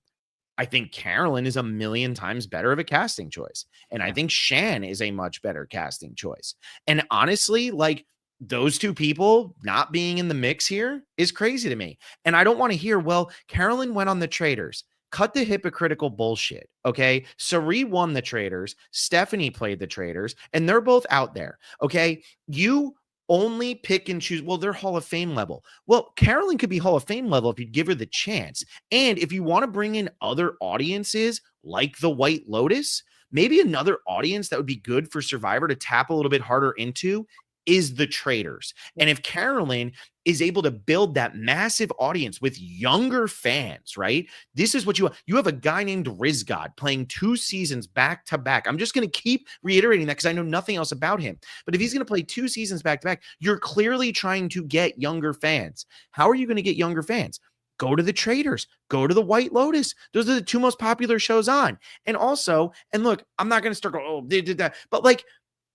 I think Carolyn is a million times better of a casting choice. And I think Shan is a much better casting choice. And honestly, like those 2 people not being in the mix here is crazy to me. And I don't want to hear, well, Carolyn went on the Traders. Cut the hypocritical bullshit. Okay. Sari won the Traders. Stephanie played the Traders, and they're both out there. Okay. You only pick and choose. Well, they're Hall of Fame level. Well, Carolyn could be Hall of Fame level if you give her the chance. And if you want to bring in other audiences like the White Lotus, maybe another audience that would be good for Survivor to tap a little bit harder into is the Traders. And if Carolyn is able to build that massive audience with younger fans, right? This is what you have a guy named Rizgod playing 2 seasons back to back. I'm just going to keep reiterating that because I know nothing else about him. But if he's going to play 2 seasons back to back, you're clearly trying to get younger fans. How are you going to get younger fans? Go to the Traders, go to the White Lotus. Those are the 2 most popular shows on. And also, and look, I'm not going to start going, oh, they did that. But like,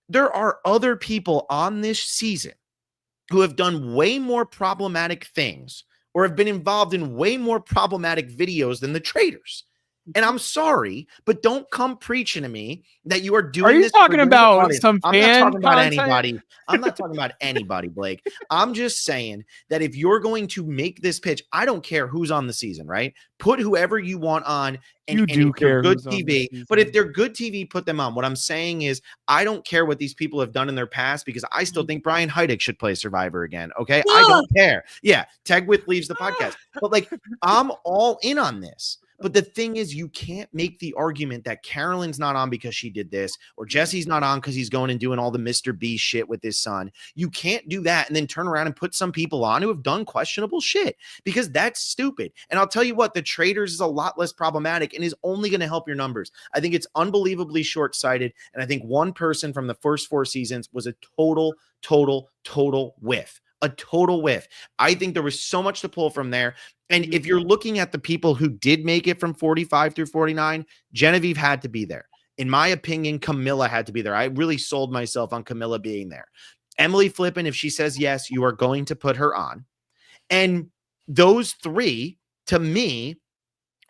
there are other people on this season who have done way more problematic things or have been involved in way more problematic videos than the Traders. And I'm sorry, but don't come preaching to me that you are doing Are you this. talking about some I'm not fan talking about content? anybody. I'm not talking about anybody, Blake. I'm just saying that if you're going to make this pitch, I don't care who's on the season, right? Put whoever you want on. And, You do if they're care good who's on the TV, but if season. they're good TV, put them on. What I'm saying is, I don't care what these people have done in their past because I still think Brian Heidick should play Survivor again. Okay, I don't care. Yeah, Tegwith leaves the podcast, but like I'm all in on this. But the thing is, you can't make the argument that Carolyn's not on because she did this, or Jesse's not on because he's going and doing all the Mr. B shit with his son. You can't do that and then turn around and put some people on who have done questionable shit because that's stupid. And I'll tell you what, the Traders is a lot less problematic and is only going to help your numbers. I think it's unbelievably short-sighted. And I think one person from the first 4 seasons was a total whiff. A total whiff. I think there was so much to pull from there. And if you're looking at the people who did make it from 45 through 49, Genevieve had to be there. In my opinion, Camilla had to be there. I really sold myself on Camilla being there. Emily Flippin, if she says yes, you are going to put her on. And those three, to me,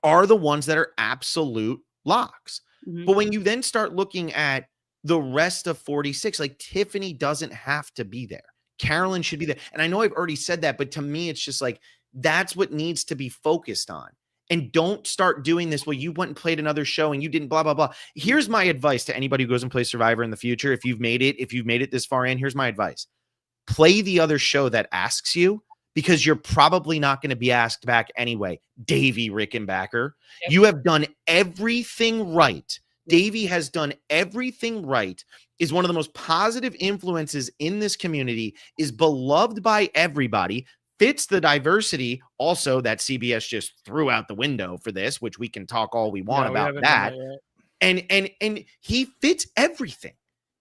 are the ones that are absolute locks. Mhm. But when you then start looking at the rest of 46, like Tiffany doesn't have to be there. Carolyn should be there. And I know I've already said that, but to me, it's just like, that's what needs to be focused on. And don't start doing this. Well, you went and played another show and you didn't blah, blah, blah. Here's my advice to anybody who goes and plays Survivor in the future. If you've made it this far in, here's my advice. Play the other show that asks you, because you're probably not going to be asked back anyway. Davey Rickenbacker, you have done everything right. Davey has done everything right, is one of the most positive influences in this community, is beloved by everybody, fits the diversity also that CBS just threw out the window for this, which we can talk all we want about that. And he fits everything.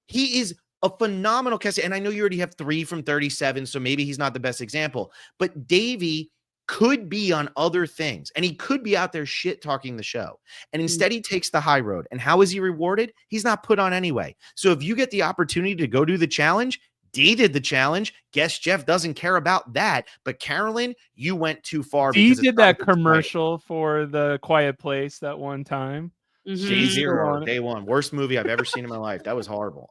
He is a phenomenal cast. And I know you already have 3 from 37, so maybe he's not the best example, but Davey could be on other things and he could be out there shit talking the show. And instead he takes the high road. And how is he rewarded? He's not put on anyway. So if you get the opportunity to go do the challenge, Dee did the challenge. Guess Jeff doesn't care about that. But Carolyn, you went too far. Dee did that commercial for The Quiet Place that one time. Day zero, day one. Worst movie I've ever seen in my life. That was horrible.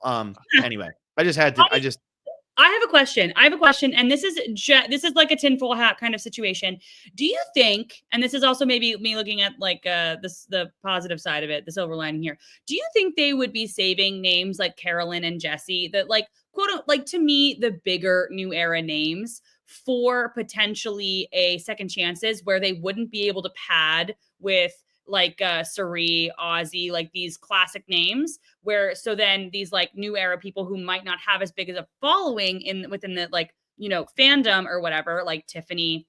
Anyway, I have a question. And this is like a tinfoil hat kind of situation. Do you think, and this is also maybe me looking at like the positive side of it, the silver lining here. Do you think they would be saving names like Carolyn and Jesse, that like quote, like to me, the bigger new era names, for potentially a second chances where they wouldn't be able to pad with like Sari, Ozzy, like these classic names, where so then these like new era people who might not have as big as a following within the like, you know, fandom or whatever, like Tiffany,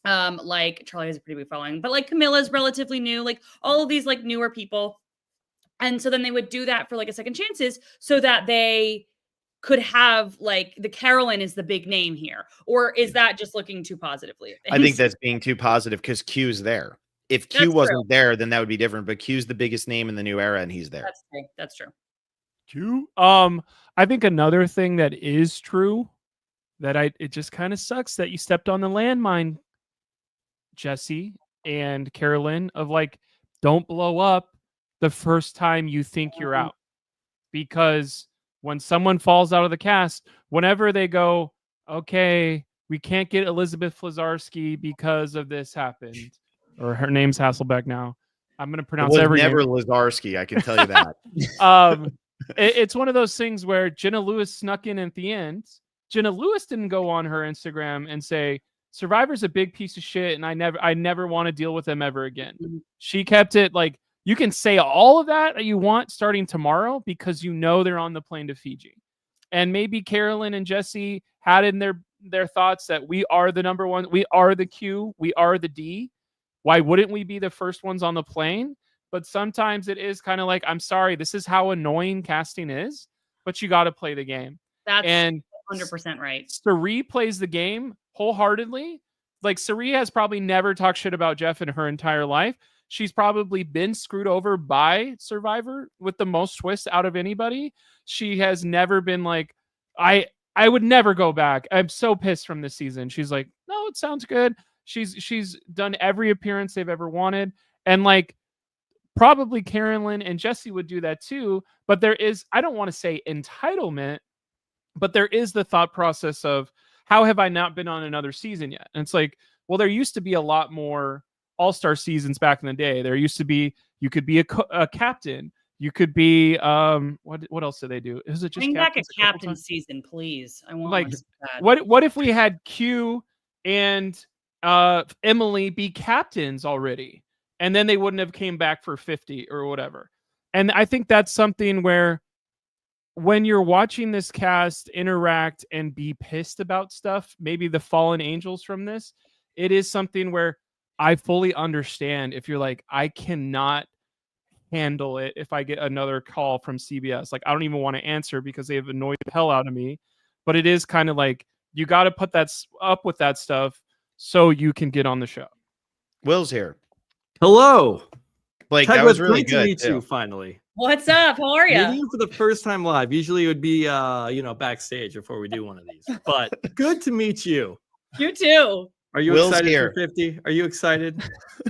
like Charlie has a pretty big following, but like Camilla's relatively new, like all of these like newer people. And so then they would do that for like a second chances so that they could have like the Carolyn is the big name here. Or is that just looking too positively? I think that's being too positive because Q's there. If Q wasn't there, then that would be different. But Q's the biggest name in the new era, and he's there. That's true. Q. I think another thing that is true that it just kind of sucks that you stepped on the landmine, Jesse and Carolyn, of like, don't blow up the first time you think you're out. Because when someone falls out of the cast, whenever they go, okay, we can't get Elizabeth Lazarski because of this happened. Or her name's Hasselbeck now. I'm going to pronounce every name. Never Lazarski, I can tell you that. It's one of those things where Jenna Lewis snuck in at the end. Jenna Lewis didn't go on her Instagram and say, Survivor's a big piece of shit and I never want to deal with them ever again. She kept it like, you can say all of that you want starting tomorrow because you know they're on the plane to Fiji. And maybe Carolyn and Jesse had in their thoughts that we are the number one, we are the Q, we are the D. Why wouldn't we be the first ones on the plane? But sometimes it is kind of like, I'm sorry, this is how annoying casting is, but you got to play the game. That's and 100% right. Sari plays the game wholeheartedly. Like Sari has probably never talked shit about Jeff in her entire life. She's probably been screwed over by Survivor with the most twists out of anybody. She has never been like, I would never go back. I'm so pissed from this season. She's like, no, it sounds good. She's done every appearance they've ever wanted. And like probably Carolyn and Jesse would do that too. But there is, I don't want to say entitlement, but there is the thought process of how have I not been on another season yet? And it's like, well, there used to be a lot more all-star seasons back in the day. There used to be, you could be a captain. You could be, what else do they do? Is it just bring back a captain season, please? I want like what if we had Q and Emily be captains already, and then they wouldn't have came back for 50 or whatever. And I think that's something where when you're watching this cast interact and be pissed about stuff, maybe the fallen angels from this, it is something where I fully understand if you're like, I cannot handle it if I get another call from CBS. Like, I don't even want to answer because they have annoyed the hell out of me. But it is kind of like, you got to put that up with that stuff so you can get on the show. Will's here. Hello. Blake, that was really good. To meet you finally. What's up? How are you? Meeting you for the first time live. Usually it would be backstage before we do one of these. But good to meet you. You too. Are you Will's excited here. for 50? Are you excited?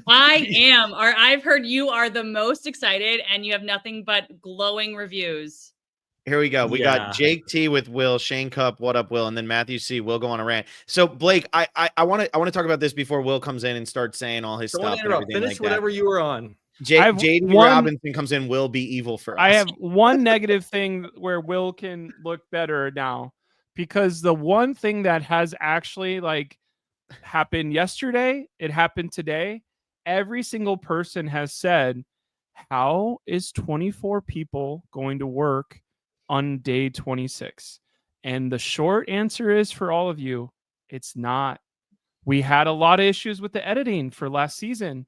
I am. I've heard you are the most excited, and you have nothing but glowing reviews. Here we go. We got Yeah. Jake T with Will, Shane Cup, what up, Will, and then Matthew C. Will go on a rant. So Blake, I want to talk about this before Will comes in and starts saying all his Don't stuff and interrupt. everything Finish like that. whatever you were on. I have JD one- Robinson comes in. Will be evil for us. I have one negative thing where Will can look better now, because the one thing that has actually like happened yesterday, it happened today. Every single person has said, how is 24 people going to work on day 26? And the short answer is, for all of you, it's not. We had a lot of issues with the editing for last season.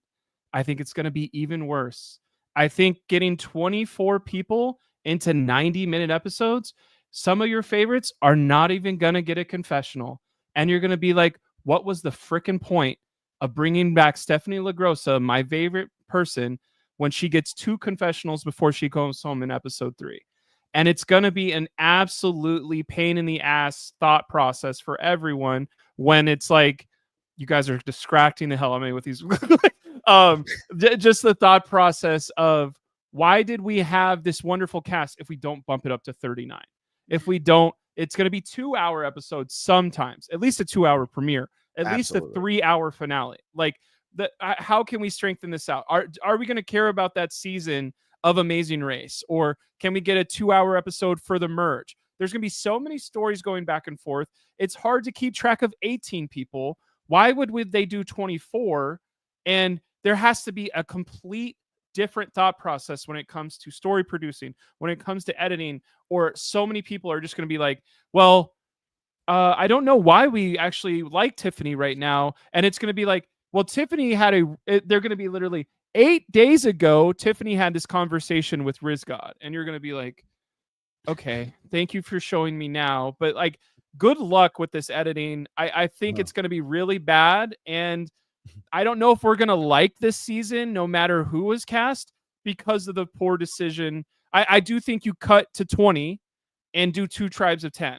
I think it's going to be even worse. I think getting 24 people into 90-minute episodes, some of your favorites are not even going to get a confessional. And you're going to be like, what was the frickin' point of bringing back Stephanie LaGrossa, my favorite person, when she gets 2 confessionals before she goes home in episode 3? And it's going to be an absolutely pain in the ass thought process for everyone when it's like, you guys are distracting the hell out of me with these. Just the thought process of, why did we have this wonderful cast if we don't bump it up to 39? If we don't, it's going to be 2-hour episodes sometimes, at least a 2-hour premiere, at least a 3-hour finale. Like, how can we strengthen this out? Are we going to care about that season of Amazing Race, or can we get a 2-hour episode for the merge? There's going to be so many stories going back and forth. It's hard to keep track of 18 people. Why would they do 24? And there has to be a complete different thought process when it comes to story producing, when it comes to editing, or so many people are just going to be like, well, I don't know why we actually like Tiffany right now. And it's going to be like, well, Tiffany they're going to be literally 8 days ago, Tiffany had this conversation with Rizgod. And you're going to be like, okay, thank you for showing me now. But like, good luck with this editing. I think it's going to be really bad. And I don't know if we're going to like this season, no matter who was cast, because of the poor decision. I do think you cut to 20 and do 2 tribes of 10,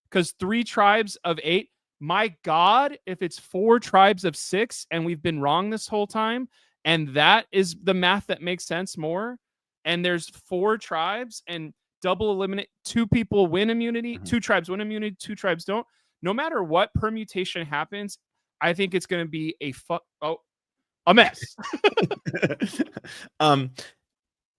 because 3 tribes of 8, my God, if it's 4 tribes of 6 and we've been wrong this whole time, and that is the math that makes sense more, and there's 4 tribes and double eliminate, 2 people win immunity, 2 tribes win immunity, 2 tribes don't. No matter what permutation happens, I think it's going to be a mess.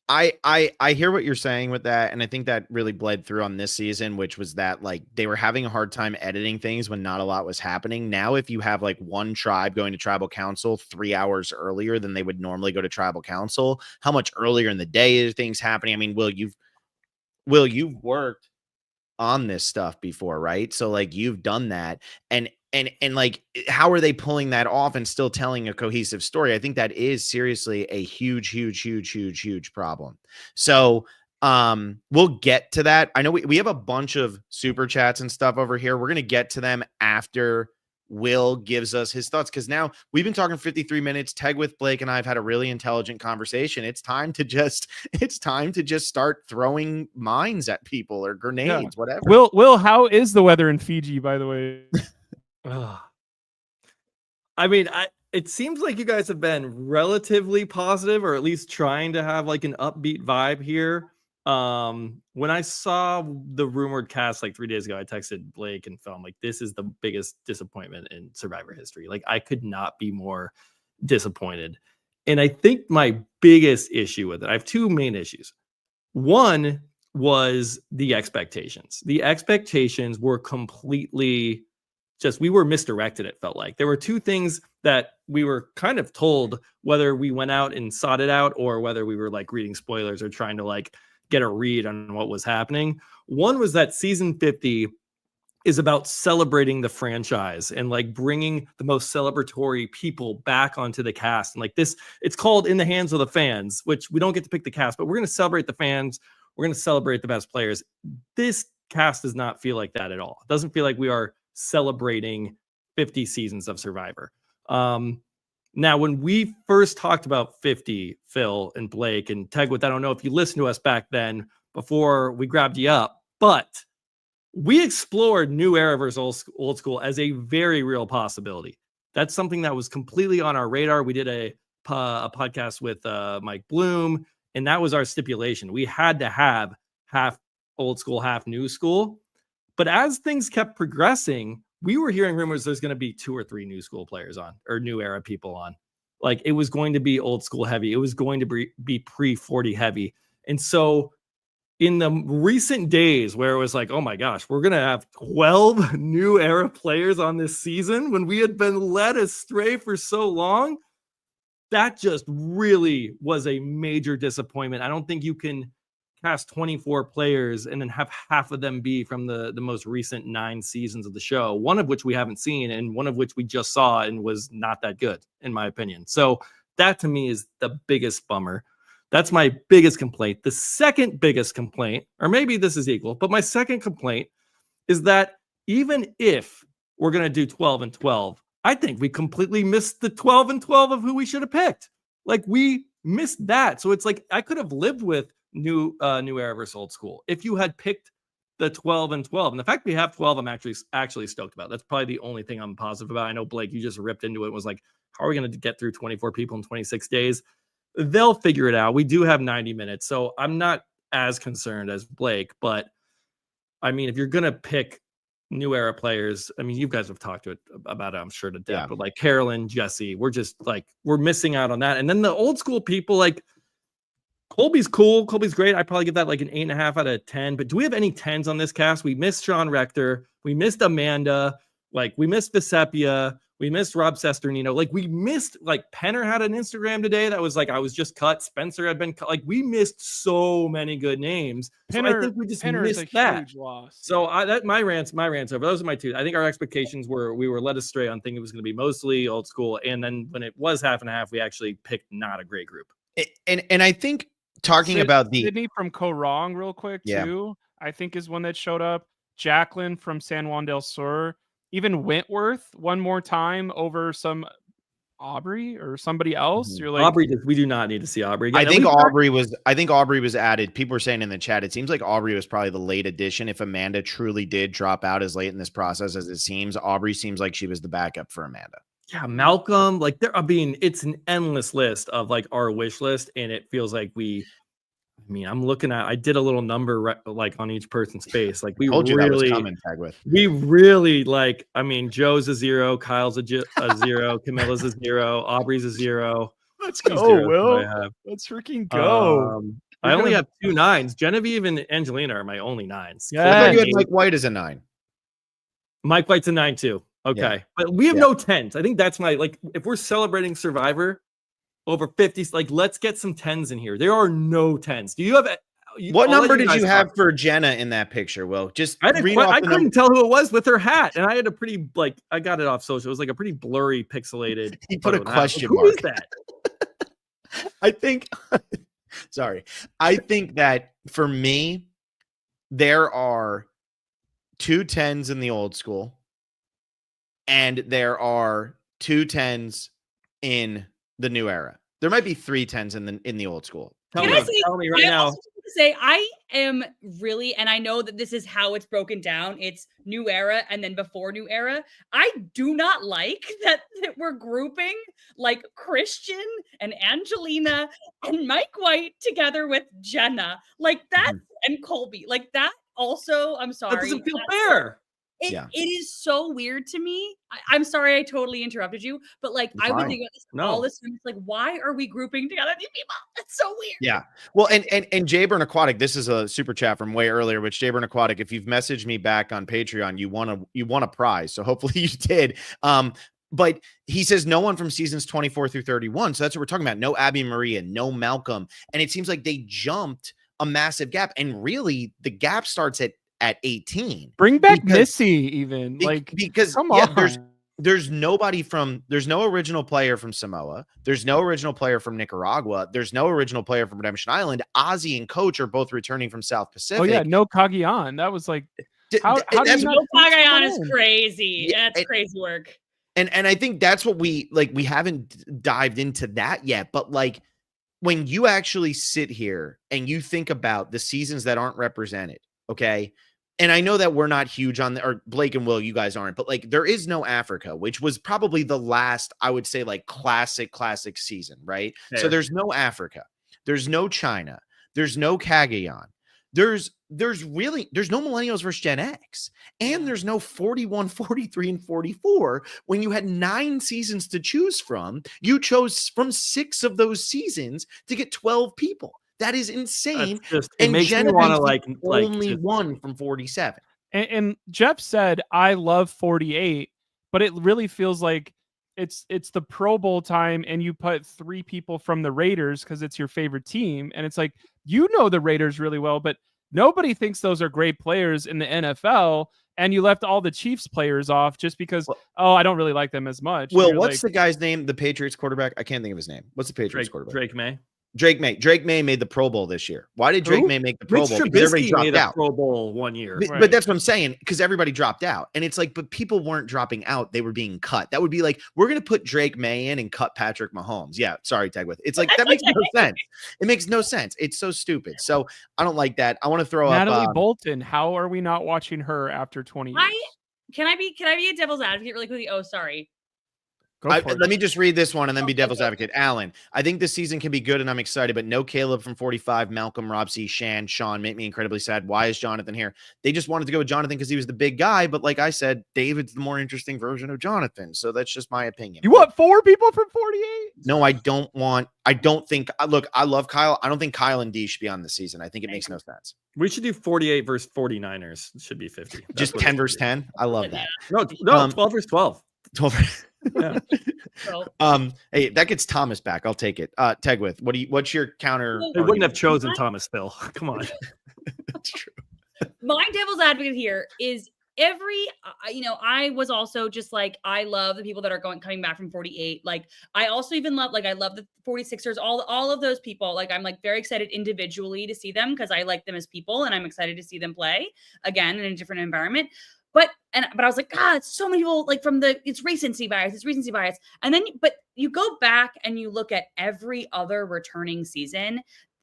I hear what you're saying with that, and I think that really bled through on this season, which was that like they were having a hard time editing things when not a lot was happening. Now, if you have like one tribe going to tribal council 3 hours earlier than they would normally go to tribal council, how much earlier in the day are things happening? I mean, Will, you've worked on this stuff before, right? So like you've done that, and like, how are they pulling that off and still telling a cohesive story? I think that is seriously a huge problem. So we'll get to that. I know we have a bunch of super chats and stuff over here. We're gonna get to them after Will gives us his thoughts, because now we've been talking 53 minutes. Teg with Blake and I have had a really intelligent conversation. It's time to just start throwing mines at people or grenades, whatever. Will, how is the weather in Fiji, by the way? I mean, it seems like you guys have been relatively positive, or at least trying to have like an upbeat vibe here. When I saw the rumored cast like 3 days ago, I texted Blake and Phil, I'm like, this is the biggest disappointment in Survivor history. Like, I could not be more disappointed. And I think my biggest issue with it, I have 2 main issues. One was the expectations. The expectations were completely we were misdirected, it felt like. There were 2 things that we were kind of told, whether we went out and sought it out or whether we were like reading spoilers or trying to like get a read on what was happening. One was that season 50 is about celebrating the franchise and like bringing the most celebratory people back onto the cast. And like this, it's called In the Hands of the Fans, which we don't get to pick the cast, but we're going to celebrate the fans. We're going to celebrate the best players. This cast does not feel like that at all. It doesn't feel like we are celebrating 50 seasons of Survivor. Now, when we first talked about 50, Phil and Blake and Tegwith, I don't know if you listened to us back then before we grabbed you up, but we explored New Era versus old school as a very real possibility. That's something that was completely on our radar. We did a podcast with Mike Bloom, and that was our stipulation. We had to have half old school, half new school. But as things kept progressing, we were hearing rumors there's going to be 2 or 3 new school players on, or new era people on. Like, it was going to be old school heavy. It was going to be pre-40 heavy. And so in the recent days where it was like, oh my gosh, we're going to have 12 new era players on this season when we had been led astray for so long, that just really was a major disappointment. I don't think you can cast 24 players and then have half of them be from the most recent 9 seasons of the show, one of which we haven't seen and one of which we just saw and was not that good, in my opinion. So that to me is the biggest bummer. That's my biggest complaint. The second biggest complaint, or maybe this is equal, but my second complaint is that even if we're going to do 12 and 12, I think we completely missed the 12 and 12 of who we should have picked. Like, we missed that. So it's like, I could have lived with new era versus old school if you had picked the 12 and 12. And the fact we have 12, I'm actually stoked about. That's probably the only thing I'm positive about. I know, Blake, you just ripped into it and was like, how are we going to get through 24 people in 26 days? They'll figure it out. We do have 90 minutes. So I'm not as concerned as Blake, but I mean, if you're going to pick new era players, I mean, you guys have talked about it, I'm sure, to death, but like Carolyn, Jesse, we're just like, we're missing out on that. And then the old school people, like, Colby's cool. Colby's great. I probably give that like an 8.5 out of 10. But do we have any 10s on this cast? We missed Sean Rector. We missed Amanda. Like, we missed Visepia. We missed Rob Sesternino. Like, we missed, like, Penner had an Instagram today that was like, I was just cut. Spencer had been cut. Like, we missed so many good names. Penner, so I think we just Penner missed is a that. huge loss. So my rants over. Those are my 2. I think our expectations we were led astray on thinking it was going to be mostly old school. And then when it was half and half, we actually picked not a great group. And I think talking about the Sydney from Co-Wrong real quick too, I think is one that showed up. Jacqueline from San Juan del Sur, even Wentworth one more time over some Aubrey or somebody else. You're like, Aubrey, we do not need to see Aubrey again. I think Aubrey was added. People were saying in the chat, it seems like Aubrey was probably the late addition. If Amanda truly did drop out as late in this process as it seems, Aubrey seems like she was the backup for Amanda. Yeah, Malcolm, like, I mean, it's an endless list of like our wish list, and it feels like I'm looking at, I did a little number like on each person's face. Like, we really, like, I mean, Joe's a 0, Kyle's a 0, Camilla's a 0, Aubrey's a 0. Let's go, Will. Let's freaking go. I only have 2 9s. Genevieve and Angelina are my only 9s. Yeah, I thought you had Mike White as a 9. Mike White's a 9 too. Okay. Yeah. But we have no 10s. I think that's my, like, if we're celebrating Survivor over 50s, like, let's get some 10s in here. There are no 10s. Do you have what number did you have for Jenna in that picture? Will, just I couldn't tell who it was with her hat, and I had a pretty, like, I got it off social. It was like a pretty blurry, pixelated. He put a question mark. Who is that? I think I think that for me, there are 2 10s in the old school. And there are 2 10s in the new era. There might be 3 10s in the old school. Tell me right now. I am really, and I know that this is how it's broken down. It's new era and then before new era. I do not like that we're grouping like Christian and Angelina and Mike White together with Jenna. Like that and Colby. Like that also, I'm sorry. That doesn't feel fair. It is so weird to me. I'm sorry I totally interrupted you, but like I would think about this all this time. It's like, why are we grouping together these people? That's so weird. Yeah. Well, and Jayburn Aquatic, this is a super chat from way earlier, which Jayburn Aquatic, if you've messaged me back on Patreon, you won a prize. So hopefully you did. But he says no one from seasons 24 through 31. So that's what we're talking about. No Abby Maria, no Malcolm. And it seems like they jumped a massive gap. And really the gap starts at 18. Bring back Missy even. Because come on. There's no original player from Samoa. There's no original player from Nicaragua. There's no original player from Redemption Island. Ozzy and Coach are both returning from South Pacific. Oh yeah, no Cagayan. That was like how do you know Cagayan is crazy. Yeah, that's crazy work. And I think that's what we haven't dived into that yet. But like when you actually sit here and you think about the seasons that aren't represented, okay? and I know that we're not huge on or Blake and Will, you guys aren't, but like there is no Africa, which was probably the last, I would say, like classic season, right? So Fair. there's no Africa, there's no China, there's no Kagayan, there's no millennials versus Gen X, and there's no 41, 43, and 44. When you had 9 seasons to choose from, you chose from 6 of those seasons to get 12 people. That is insane. That's just, it And makes Gen me want to X only just, one from 47. And Jeff said, I love 48, but it really feels like it's the Pro Bowl time and you put 3 people from the Raiders because it's your favorite team. And it's like, you know the Raiders really well, but nobody thinks those are great players in the NFL. And you left all the Chiefs players off just because, I don't really like them as much. Well, what's the guy's name? The Patriots quarterback? I can't think of his name. What's the Patriots quarterback? Drake May. Drake May made the Pro Bowl this year. Why did Drake May make the Pro Bowl? Because everybody dropped out. Pro Bowl one year. But that's what I'm saying, because everybody dropped out. And it's like, but people weren't dropping out. They were being cut. That would be like, we're going to put Drake May in and cut Patrick Mahomes. Yeah, sorry, Tegwith. It's like, that makes no sense. It makes no sense. It's so stupid. So I don't like that. I want to throw Natalie up Bolton. How are we not watching her after 20 years? Can I be a devil's advocate really quickly? Oh, sorry. Let me just read this one and then be devil's advocate. Alan, I think this season can be good and I'm excited, but no Caleb from 45, Malcolm, Rob C, Sean make me incredibly sad. Why is Jonathan here? They just wanted to go with Jonathan because he was the big guy, but like I said, David's the more interesting version of Jonathan. So that's just my opinion. You want 4 people from 48? No, I don't think, look, I love Kyle. I don't think Kyle and D should be on the season. I think it makes no sense. We should do 48 versus 49ers. It should be 50. That's just 10 versus 10. I love that. No, 12 versus 12. 12. Yeah. Hey, that gets Thomas back. I'll take it. Tegwith, what's your counter? They wouldn't have chosen Thomas Phil. Come on. That's true. My devil's advocate here is I was also just like, I love the people that are coming back from 48. Like, I also even love, I love the 46ers, all of those people. Like, I'm like very excited individually to see them because I like them as people and I'm excited to see them play again in a different environment. But I was like, God, it's so many people like it's recency bias. And then, but you go back and you look at every other returning season.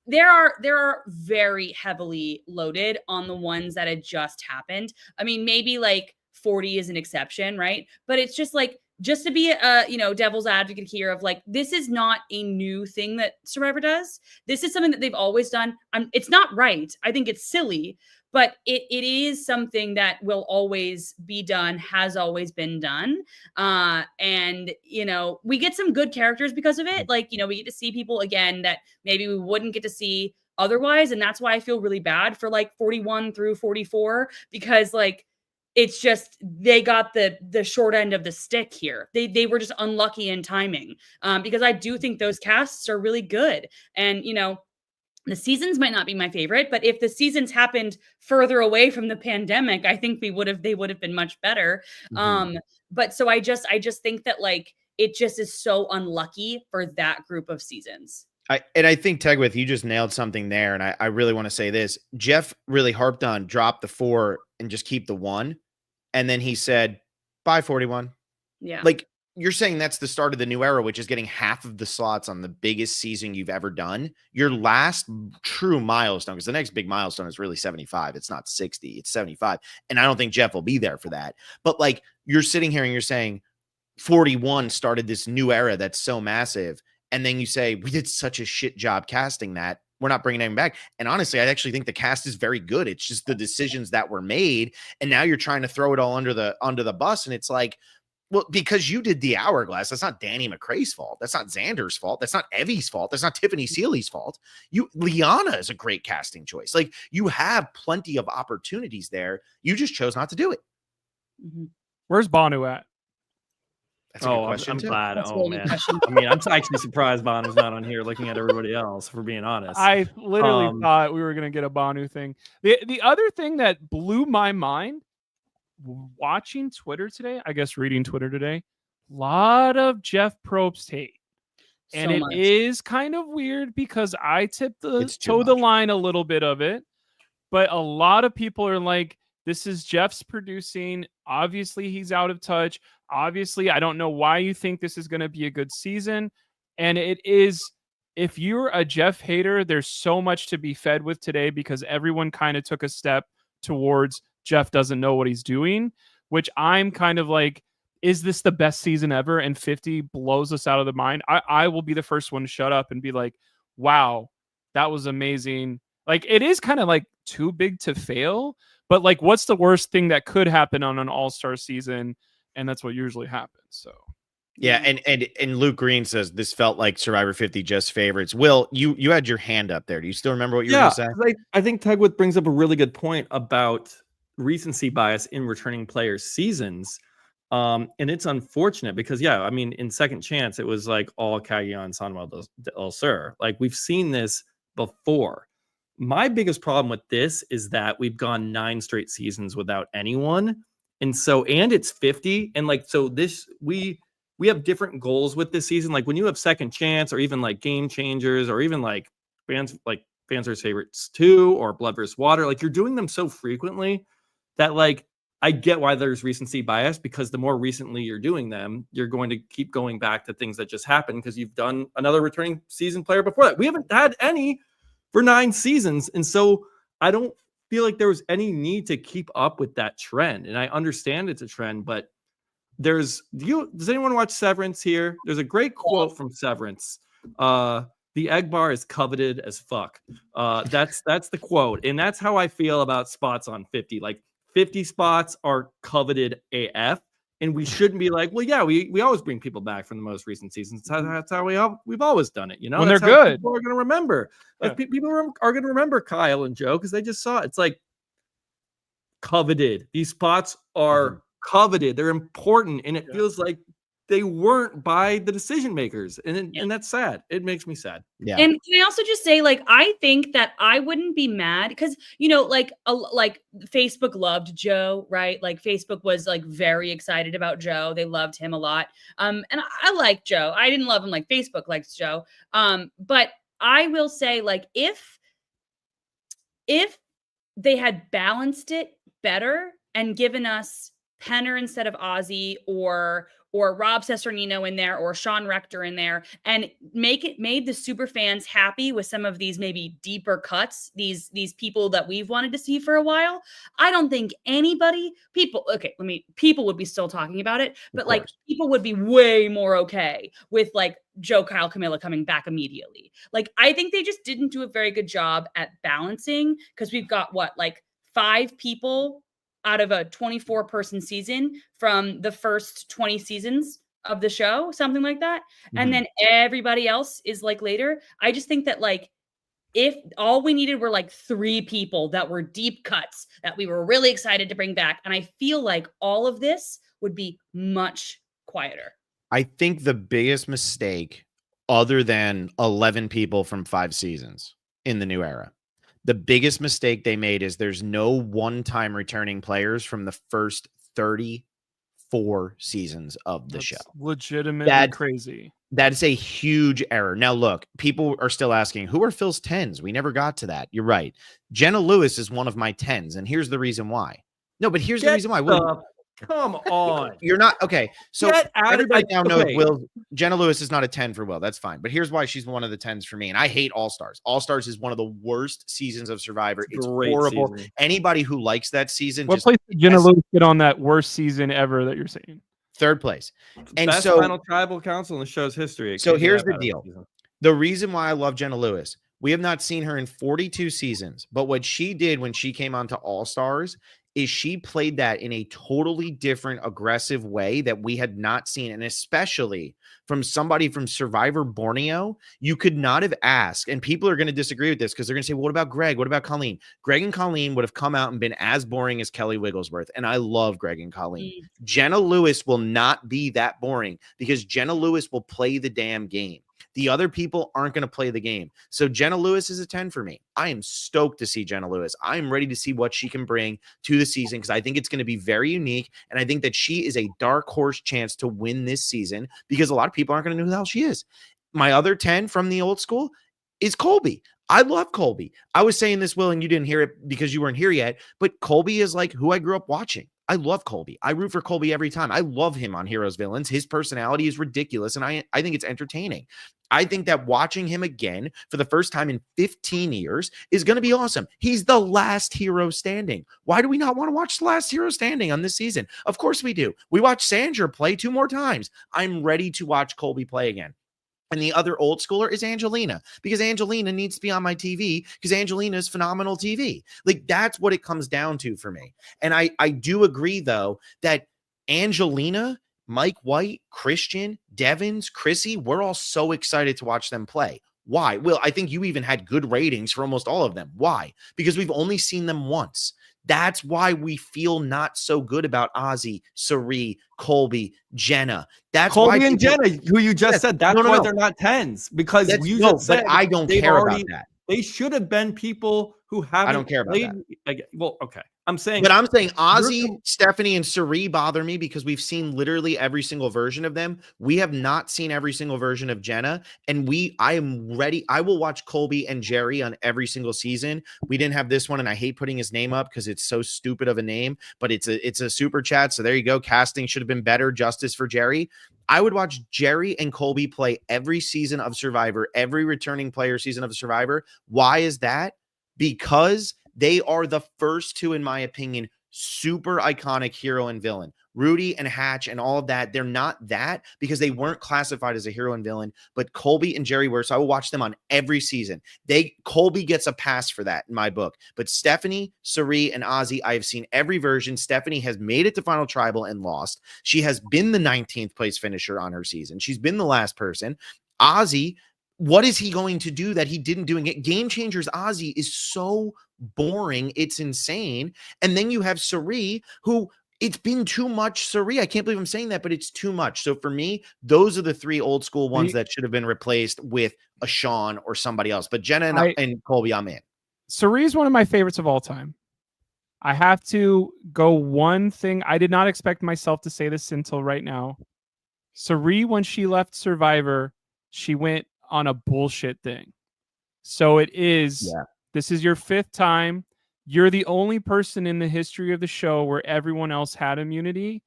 There are very heavily loaded on the ones that had just happened. I mean, maybe like 40 is an exception, right? But it's just like, just to be a devil's advocate here of like, this is not a new thing that Survivor does. This is something that they've always done. It's not right. I think it's silly, but it is something that will always be done, has always been done. And, we get some good characters because of it. Like, we get to see people again that maybe we wouldn't get to see otherwise. And that's why I feel really bad for like 41 through 44, because like, it's just, they got the short end of the stick here. They were just unlucky in timing, because I do think those casts are really good. And, the seasons might not be my favorite, but if the seasons happened further away from the pandemic, I think they would have been much better. Mm-hmm. But so I just think that like, it just is so unlucky for that group of seasons. I think Tegwith, you just nailed something there. And I really want to say this. Jeff really harped on drop the 4 and just keep the 1. And then he said, bye 41. Yeah. Like, you're saying that's the start of the new era, which is getting half of the slots on the biggest season you've ever done. Your last true milestone, because the next big milestone is really 75. It's not 60, it's 75. And I don't think Jeff will be there for that. But like, you're sitting here and you're saying 41 started this new era that's so massive. And then you say, we did such a shit job casting that. We're not bringing anything back. And honestly, I actually think the cast is very good. It's just the decisions that were made. And now you're trying to throw it all under the bus. And it's like, well, because you did the hourglass, that's not Danny McRae's fault. That's not Xander's fault. That's not Evie's fault. That's not Tiffany Seeley's fault. Liana is a great casting choice. Like, you have plenty of opportunities there. You just chose not to do it. Mm-hmm. Where's Banu at? That's a good question. I'm glad. That's man. I mean, I'm actually surprised Banu's not on here looking at everybody else, for being honest. I literally thought we were going to get a Banu thing. The other thing that blew my mind, watching Twitter today, I guess reading Twitter today, a lot of Jeff Probst hate. And it is kind of weird because I tipped the line a little bit of it, but a lot of people are like, this is Jeff's producing. Obviously, he's out of touch. Obviously, I don't know why you think this is going to be a good season. And it is, if you're a Jeff hater, there's so much to be fed with today because everyone kind of took a step towards Jeff doesn't know what he's doing, which I'm kind of like, is this the best season ever? And 50 blows us out of the mind. I will be the first one to shut up and be like, wow, that was amazing. Like, it is kind of like too big to fail, but like, what's the worst thing that could happen on an all-star season? And that's what usually happens. So yeah, and Luke Green says this felt like Survivor 50 just favorites. Will, you had your hand up there. Do you still remember what you were going to say? 'cause I think Tegwith brings up a really good point about recency bias in returning players' seasons. And it's unfortunate because, yeah, I mean, in Second Chance, it was like all Cagayan, Samuel Del Sur. Like, we've seen this before. My biggest problem with this is that we've gone 9 straight seasons without anyone. And it's 50. And like, so this, we have different goals with this season. Like, when you have Second Chance or even like Game Changers or even like fans versus favorites 2 or Blood versus Water, like, you're doing them so frequently that, like, I get why there's recency bias, because the more recently you're doing them, you're going to keep going back to things that just happened because you've done another returning season player before that. We haven't had any for 9 seasons. And so I don't feel like there was any need to keep up with that trend. And I understand it's a trend, but does anyone watch Severance here? There's a great quote from Severance. The egg bar is coveted as fuck. That's the quote. And that's how I feel about spots on 50. Like, 50 spots are coveted AF, and we shouldn't be like, well, yeah, we always bring people back from the most recent seasons. That's how we've always done it, you know. When that's they're how good, people are going to remember. Like, people are going to remember Kyle and Joe because they just saw it. It's like coveted. These spots are coveted. They're important, and it feels like they weren't by the decision makers, and that's sad. It makes me sad. Yeah. And can I also just say, like, I think that I wouldn't be mad because, you know, like Facebook loved Joe, right? Like, Facebook was like very excited about Joe. They loved him a lot. And I like Joe. I didn't love him like Facebook likes Joe. But I will say, like, if they had balanced it better and given us Penner instead of Ozzy, or Rob Cesternino in there, or Sean Rector in there, and made the super fans happy with some of these maybe deeper cuts, these people that we've wanted to see for a while, I don't think people would be still talking about it, but like, people would be way more okay with like Joe, Kyle, Camilla coming back immediately. Like, I think they just didn't do a very good job at balancing, because we've got like 5 people out of a 24-person season from the first 20 seasons of the show, something like that. Mm-hmm. And then everybody else is like later. I just think that, like, if all we needed were like 3 people that were deep cuts that we were really excited to bring back, and I feel like all of this would be much quieter. I think the biggest mistake, other than 11 people from 5 seasons in the new era, the biggest mistake they made is there's no one-time returning players from the first 34 seasons of the show. Legitimately crazy. That is a huge error. Now, look, people are still asking, who are Phil's 10s? We never got to that. You're right. Jenna Lewis is one of my 10s, and here's the reason why. No, but here's the reason why. Come on. You're not okay. So everybody now knows Jenna Lewis is not a 10 for Will. That's fine. But here's why she's one of the 10s for me. And I hate All Stars. All Stars is one of the worst seasons of Survivor. It's horrible. Season. Anybody who likes that season. What place did Jenna Lewis get on that worst season ever that you're saying? 3rd place. And best final tribal council in the show's history. So here's the deal. The reason why I love Jenna Lewis, we have not seen her in 42 seasons. But what she did when she came onto All Stars is she played that in a totally different, aggressive way that we had not seen. And especially from somebody from Survivor Borneo, you could not have asked, and people are going to disagree with this because they're going to say, well, what about Greg? What about Colleen? Greg and Colleen would have come out and been as boring as Kelly Wigglesworth. And I love Greg and Colleen. Jenna Lewis will not be that boring because Jenna Lewis will play the damn game. The other people aren't going to play the game. So Jenna Lewis is a 10 for me. I am stoked to see Jenna Lewis. I'm ready to see what she can bring to the season because I think it's going to be very unique. And I think that she is a dark horse chance to win this season because a lot of people aren't going to know who the hell she is. My other 10 from the old school is Colby. I love Colby. I was saying this, Will, and you didn't hear it because you weren't here yet, but Colby is like who I grew up watching. I love Colby. I root for Colby every time. I love him on Heroes Villains. His personality is ridiculous, and I think it's entertaining. I think that watching him again for the first time in 15 years is going to be awesome. He's the last hero standing. Why do we not want to watch the last hero standing on this season? Of course we do. We watched Sandra play 2 more times. I'm ready to watch Colby play again. And the other old schooler is Angelina, because Angelina needs to be on my TV because Angelina is phenomenal TV. Like, that's what it comes down to for me. And I do agree, though, that Angelina, Mike White, Christian, Devins, Chrissy, we're all so excited to watch them play. Why? Well, I think you even had good ratings for almost all of them. Why? Because we've only seen them once. That's why we feel not so good about Ozzy, Sari, Colby, Jenna. That's Colby why and Jenna, who you just said, that's why no. they're not 10s, because you no, just said but I don't care about that. They should have been people who haven't. I don't care about played, that. like, well, okay. I'm saying Ozzy, Stephanie, and Sari bother me because we've seen literally every single version of them. We have not seen every single version of Jenna, and I am ready. I will watch Colby and Jerry on every single season. We didn't have this one, and I hate putting his name up because it's so stupid of a name, but it's a super chat. So there you go. Casting should have been better. Justice for Jerry. I would watch Jerry and Colby play every season of Survivor, every returning player season of Survivor. Why is that? Because they are the first two, in my opinion, super iconic hero and villain. Rudy and Hatch and all of that, they're not that because they weren't classified as a hero and villain, but Colby and Jerry were. So I will watch them on every season. Colby gets a pass for that in my book. But Stephanie, Sari, and Ozzy, I have seen every version. Stephanie has made it to Final Tribal and lost. She has been the 19th place finisher on her season. She's been the last person. Ozzy, what is he going to do that he didn't do? Game Changers Ozzy is so boring. It's insane. And then you have Sari, who it's been too much. Sari, I can't believe I'm saying that, but it's too much. So for me, those are the 3 old school ones that should have been replaced with a Sean or somebody else. But Jenna and Colby, I'm in. Sari is one of my favorites of all time. I have to go one thing. I did not expect myself to say this until right now. Sari, when she left Survivor, she went on a bullshit thing. So it is, This is your 5th time. You're the only person in the history of the show where everyone else had immunity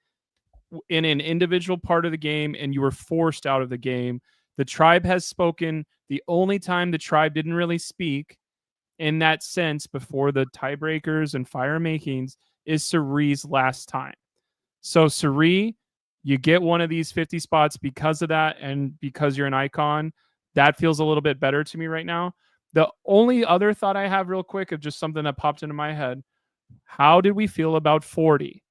in an individual part of the game, and you were forced out of the game. The tribe has spoken. The only time the tribe didn't really speak in that sense before the tiebreakers and fire makings is Sari's last time. So Sari, you get one of these 50 spots because of that, and because you're an icon. That feels a little bit better to me right now. The only other thought I have real quick of just something that popped into my head. How did we feel about 40?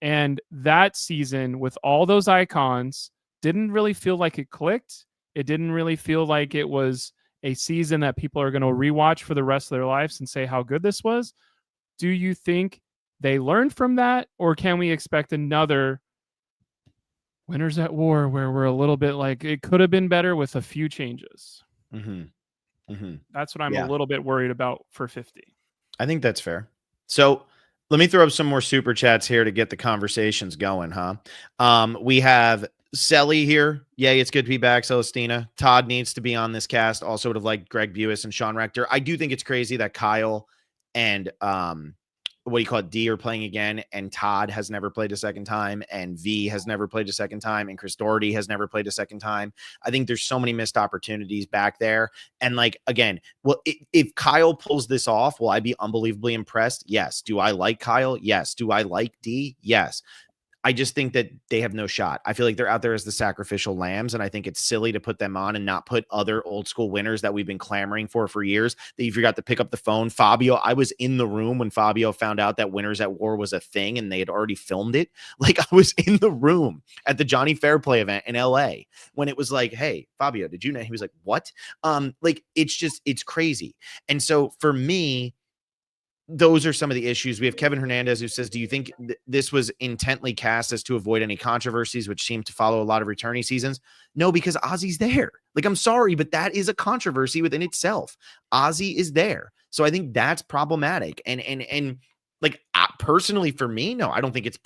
And that season with all those icons didn't really feel like it clicked. It didn't really feel like it was a season that people are going to rewatch for the rest of their lives and say how good this was. Do you think they learned from that? Or can we expect another Winners at War where we're a little bit like it could have been better with a few changes? That's what I'm a little bit worried about for 50. I think that's fair. So let me throw up some more super chats here to get the conversations going, huh? We have Selly here. Yay, it's good to be back, Celestina. Todd needs to be on this cast. Also would have liked Greg Buis and Sean Rector. I do think it's crazy that Kyle and what do you call it, D are playing again, and Todd has never played a second time, and V has never played a second time, and Chris Doherty has never played a second time. I think there's so many missed opportunities back there. And like, again, well, if Kyle pulls this off, will I be unbelievably impressed? Yes. Do I like Kyle? Yes. Do I like D? Yes. I just think that they have no shot. I feel like they're out there as the sacrificial lambs, and I think it's silly to put them on and not put other old school winners that we've been clamoring for years. That you forgot to pick up the phone. Fabio, I was in the room when Fabio found out that Winners at War was a thing and they had already filmed it. Like, I was in the room at the Johnny Fairplay event in LA when it was like, hey, Fabio, did you know? He was like, what? Like, it's crazy. And so for me, those are some of the issues. We have Kevin Hernandez who says, do you think this was intently cast as to avoid any controversies, which seem to follow a lot of returning seasons? No, because Ozzy's there. Like, I'm sorry, but that is a controversy within itself. Ozzy is there. So I think that's problematic. And like, personally for me, no, I don't think it's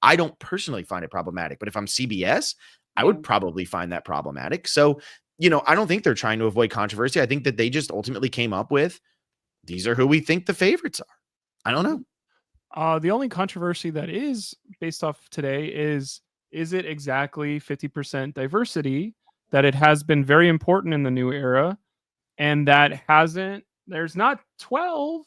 I don't personally find it problematic, but if I'm CBS, I would probably find that problematic. So, I don't think they're trying to avoid controversy. I think that they just ultimately came up with, these are who we think the favorites are. I don't know. The only controversy that is based off today is it exactly 50% diversity that it has been very important in the new era, and there's not 12.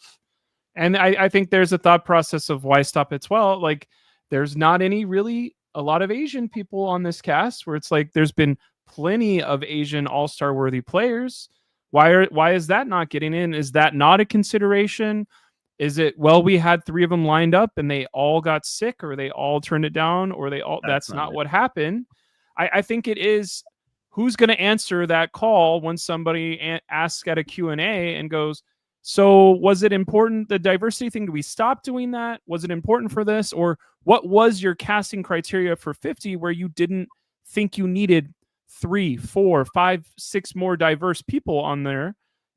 And I think there's a thought process of why stop at 12. Like, there's not a lot of Asian people on this cast, where it's like there's been plenty of Asian all-star worthy players. Why is that not getting in? Is that not a consideration? Is it, well, we had 3 of them lined up and they all got sick, or they all turned it down, or that's not what happened. I think it is, who's going to answer that call when somebody asks at a Q&A and goes, so was it important, the diversity thing? Do we stop doing that? Was it important for this? Or what was your casting criteria for 50 where you didn't think you needed 3, 4, 5, 6 more diverse people on there?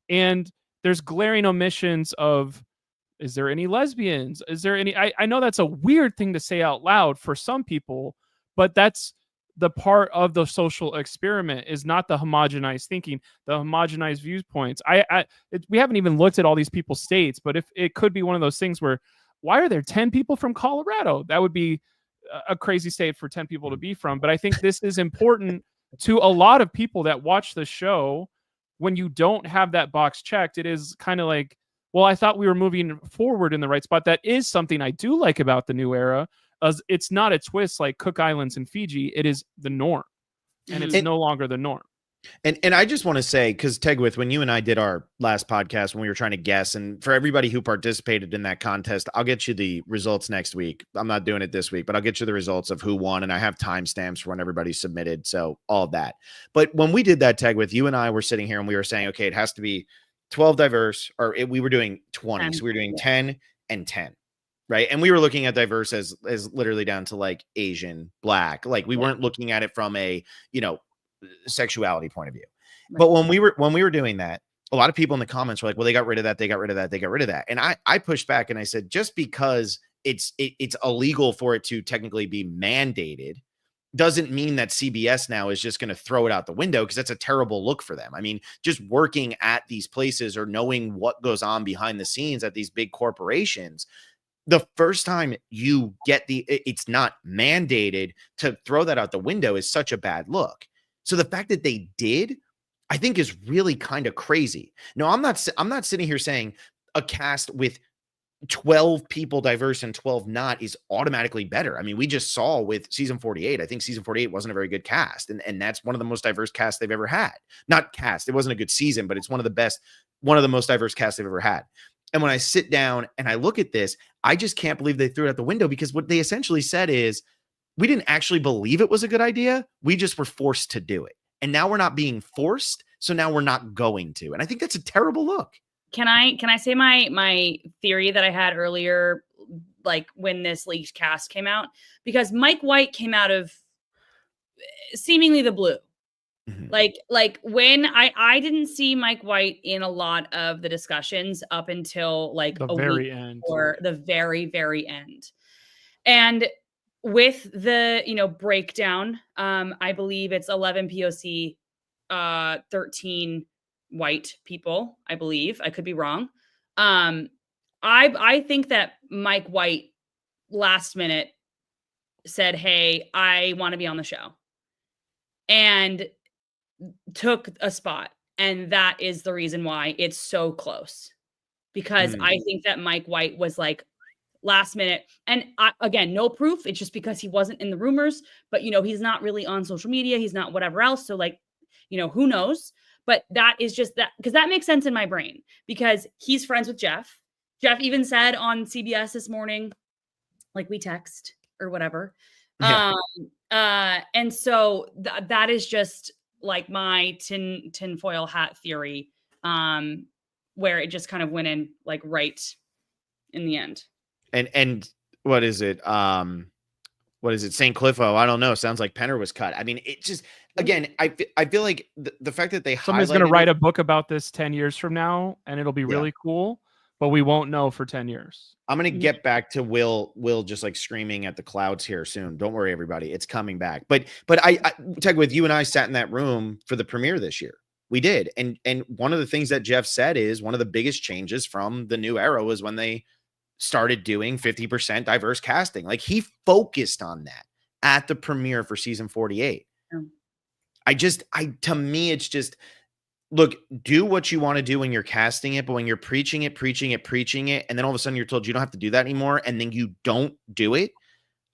And there's glaring omissions of, is there any lesbians? Is there any, I know that's a weird thing to say out loud for some people, but that's the part of the social experiment, is not the homogenized thinking, the homogenized viewpoints. We haven't even looked at all these people's states, but if it could be one of those things where, why are there 10 people from Colorado? That would be a crazy state for 10 people to be from. But I think this is important to a lot of people that watch the show. When you don't have that box checked, it is kind of like, well, I thought we were moving forward in the right spot. That is something I do like about the new era. As it's not a twist like Cook Islands and Fiji. It is the norm, and it's no longer the norm. And I just want to say, because Tegwith, when you and I did our last podcast, when we were trying to guess, and for everybody who participated in that contest, I'll get you the results next week. I'm not doing it this week, but I'll get you the results of who won, and I have timestamps for when everybody submitted, so all of that. But when we did that, Tegwith, you and I were sitting here and we were saying, okay, it has to be 12 diverse, or we were doing 20, 10. So we were doing 10 and 10. Right. And we were looking at diverse as literally down to like Asian, Black. Like, we weren't looking at it from a, sexuality point of view. Right. But when we were doing that, a lot of people in the comments were like, well, they got rid of that. They got rid of that. They got rid of that. And I pushed back and I said, just because it's illegal for it to technically be mandated doesn't mean that CBS now is just going to throw it out the window, because that's a terrible look for them. I mean, just working at these places or knowing what goes on behind the scenes at these big corporations, the first time you get it's not mandated, to throw that out the window is such a bad look. So the fact that they did, I think, is really kind of crazy. No, I'm not sitting here saying a cast with 12 people diverse and 12 not is automatically better. I mean, we just saw with season 48, I think season 48 wasn't a very good cast. And that's one of the most diverse casts they've ever had. Not cast. It wasn't a good season, but it's one of the most diverse casts they've ever had. And when I sit down and I look at this, I just can't believe they threw it out the window, because what they essentially said is, we didn't actually believe it was a good idea. We just were forced to do it. And now we're not being forced. So now we're not going to. And I think that's a terrible look. Can I say my theory that I had earlier, like when this leaked cast came out? Because Mike White came out of seemingly the blue. Mm-hmm. Like when I didn't see Mike White in a lot of the discussions up until like the very end, or the very, very end. And with the, breakdown, I believe it's 11 POC, 13 white people, I believe. I could be wrong. I think that Mike White last minute said, hey, I want to be on the show, and took a spot. And that is the reason why it's so close, because I think that Mike White was like last minute. And again, no proof. It's just because he wasn't in the rumors, but he's not really on social media. He's not whatever else. So like, who knows? But that is just that, because that makes sense in my brain, because he's friends with Jeff. Jeff even said on CBS this morning, like, we text or whatever. Yeah. And so that is just like my tinfoil hat theory, where it just kind of went in like right in the end. And what is it? What is it? St. Cliffo? I don't know. Sounds like Penner was cut. I mean, it just, again, I feel like the fact that they someone's going to write a book about this 10 years from now, and it'll be really cool, but we won't know for 10 years. I'm going to get back to Will just like screaming at the clouds here soon. Don't worry, everybody. It's coming back. But I Teg, with you and I sat in that room for the premiere this year. We did. And one of the things that Jeff said is one of the biggest changes from the new era was when they started doing 50% diverse casting. Like, he focused on that at the premiere for season 48. To me, it's just, look, do what you want to do when you're casting it, but when you're preaching it, and then all of a sudden you're told you don't have to do that anymore, and then you don't do it.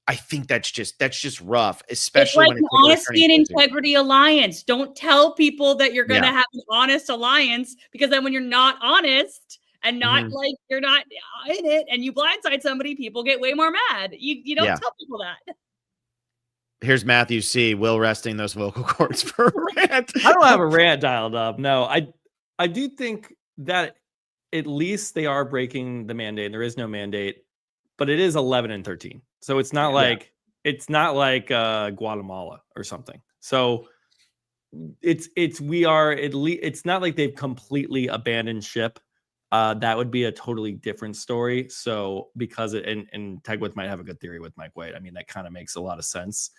I think that's just rough, It's especially like when an it's like a honesty returning and person. integrity alliance. Don't tell people that you're going to Yeah. have an honest alliance, because then when you're not honest and not Mhm. like you're not in it and you blindside somebody, people get way more mad. You don't Yeah. tell people that. Here's Matthew C. Will resting those vocal cords for a rant. I don't have a rant dialed up. No, I do think that at least they are breaking the mandate. There is no mandate, but it is 11 and 13. So it's not like Guatemala or something. So we are at least, it's not like they've completely abandoned ship. That would be a totally different story. So because and Tegwith might have a good theory with Mike White. I mean, that kind of makes a lot of sense.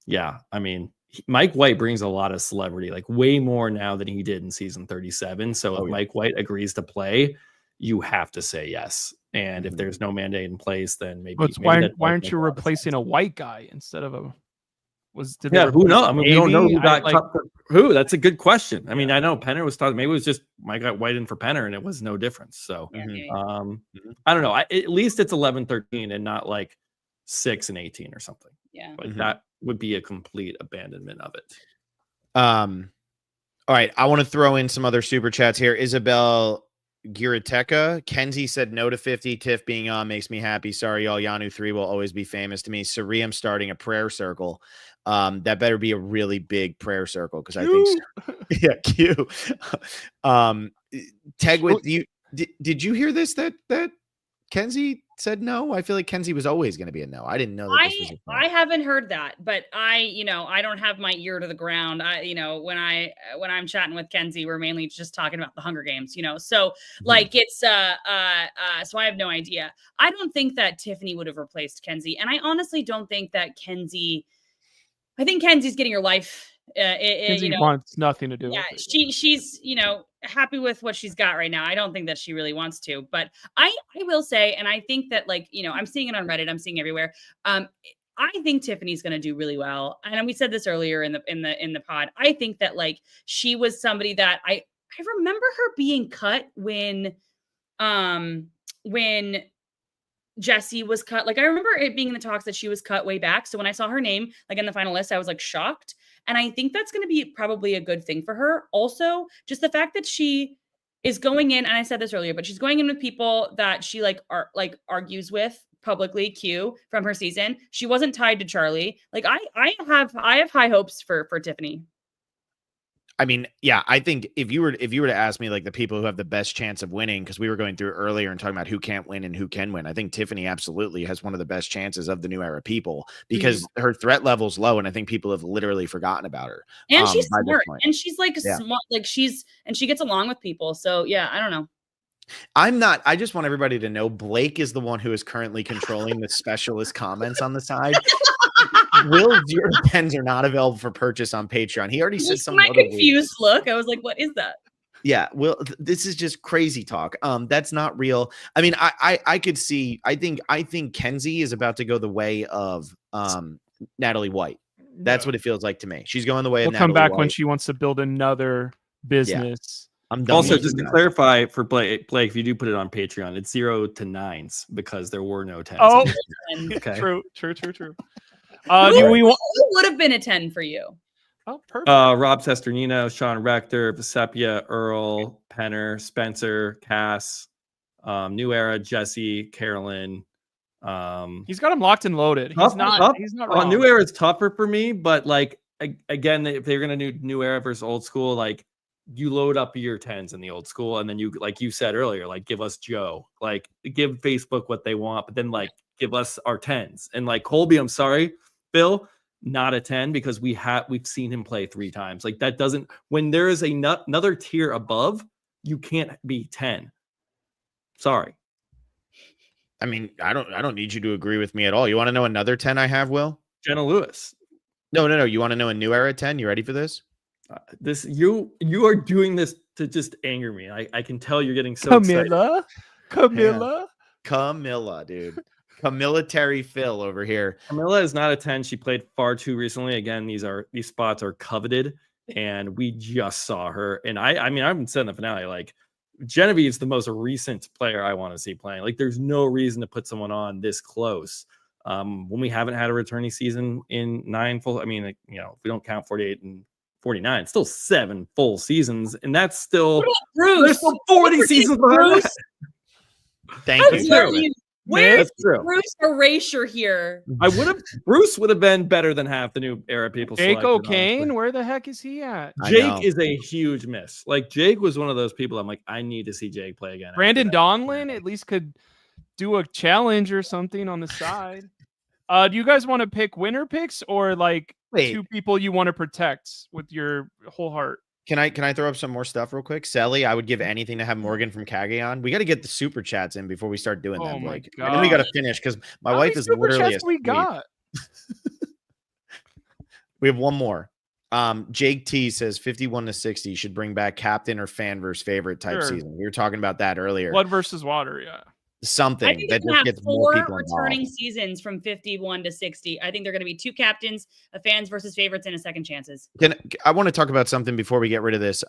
Yeah, I mean, Mike White brings a lot of celebrity, like way more now than he did in season 37. So if Mike White agrees to play, you have to say yes. And if there's no mandate in place, then maybe why aren't you replacing a white guy instead of a? Who knows? I mean, we don't know who got like, cut for who. That's a good question. I mean, I know Penner was talking. Maybe it was just Mike got White in for Penner, and it was no difference. So, I don't know. At least it's 11-13 and not like 6 and 18 or something. Yeah, like that would be a complete abandonment of it. All right, I want to throw in some other super chats here. Isabel Girateka. Kenzie said no to 50. Tiff being on makes me happy. Sorry, y'all. Yanu 3 will always be famous to me. Sariam starting a prayer circle. That better be a really big prayer circle, because I think yeah, Q. Tegwith, did you hear this that Kenzie said no? I feel like Kenzie was always going to be a no. I didn't know that this was a no. I haven't heard that, but I don't have my ear to the ground. When I'm chatting with Kenzie, we're mainly just talking about the Hunger Games, so like it's so I have no idea. I don't think that Tiffany would have replaced Kenzie, and I honestly don't think that I think Kenzie's getting her life. Kenzie wants nothing to do with it. She's happy with what she's got right now. I don't think that she really wants to, but I will say, and I think that I'm seeing it on Reddit, I'm seeing everywhere. I think Tiffany's going to do really well, and we said this earlier in the pod. I think that she was somebody that I remember her being cut when Jessie was cut. I remember it being in the talks that she was cut way back. So when I saw her name in the final list, I was shocked. And I think that's going to be probably a good thing for her. Also, just the fact that she is going in, and I said this earlier, but she's going in with people that she argues with publicly, Q, from her season. She wasn't tied to Charlie. I have high hopes for Tiffany. I mean, yeah, I think if you were to ask me the people who have the best chance of winning, because we were going through earlier and talking about who can't win and who can win, I think Tiffany absolutely has one of the best chances of the new era people, because her threat level's low, and I think people have literally forgotten about her. And she's smart, and she's smart, and she gets along with people. So yeah, I don't know. I just want everybody to know Blake is the one who is currently controlling the specialist comments on the side. Will's 0-10s are not available for purchase on Patreon. He already said something. My confused look. I was like, what is that? Yeah, well, this is just crazy talk. That's not real. I mean, I could see, I think Kenzie is about to go the way of Natalie White. That's what it feels like to me. She's going the way of Natalie come back White. When she wants to build another business. Yeah. I'm done. Also, just to clarify for Blake, if you do put it on Patreon, it's 0 to 9s because there were no 10s. Oh, okay. True. Who would have been a 10 for you? Oh, perfect. Rob Sesternino, Sean Rector, Vesepia, Earl, Penner, Spencer, Cass, New Era, Jesse, Carolyn. He's got him locked and loaded. He's not wrong. New Era is tougher for me, but again, if they're gonna do New Era versus old school, you load up your 10s in the old school, and then you, like you said earlier, give us Joe, give Facebook what they want, but then give us our 10s. And Colby, I'm sorry, Bill, not a 10, because we've seen him play 3 times. That doesn't, when there is another tier above, you can't be 10. Sorry. I mean, I don't need you to agree with me at all. You want to know another 10 I have, Will? Jenna Lewis. No. You want to know a New Era 10? You ready for this? You are doing this to just anger me. I can tell you're getting so excited. Camilla, Camilla, dude. A military Phil over here. Camilla is not a 10. She played far too recently. Again, these spots are coveted, and we just saw her. And I mean, I've been saying the finale, like Genevieve's the most recent player I want to see playing. Like, there's no reason to put someone on this close. When we haven't had a returning season in 9 full, I mean, like, you know, if we don't count 48 and 49, still 7 full seasons, and that's still there's still 40 seasons behind that. Thank How you. dare you? Where's That's true. Bruce erasure here? Bruce would have been better than half the new era people. Jake selected, O'Kane, honestly. where the heck is he at? I know. Jake is a huge miss. Like, Jake was one of those people I'm like, I need to see Jake play again. Brandon after that. Donlin at least could do a challenge or something on the side. Do you guys want to pick winner picks or like Wait. 2 people you want to protect with your whole heart? Can I throw up some more stuff real quick? Selly, I would give anything to have Morgan from Kage on. We got to get the super chats in before we start doing Oh them. my Like, and then we got to finish because my How wife many is super literally chats we asleep. got? We have one more. Jake T says 51-60 should bring back captain or fan versus favorite type Sure. season. We were talking about that earlier. Blood versus water, yeah. I Something think that they're gonna just have gets more 4 people returning involved. seasons from 51 to 60. I think they're going to be 2 captains, a fans versus favorites, and a second chances. I want to talk about something before we get rid of this.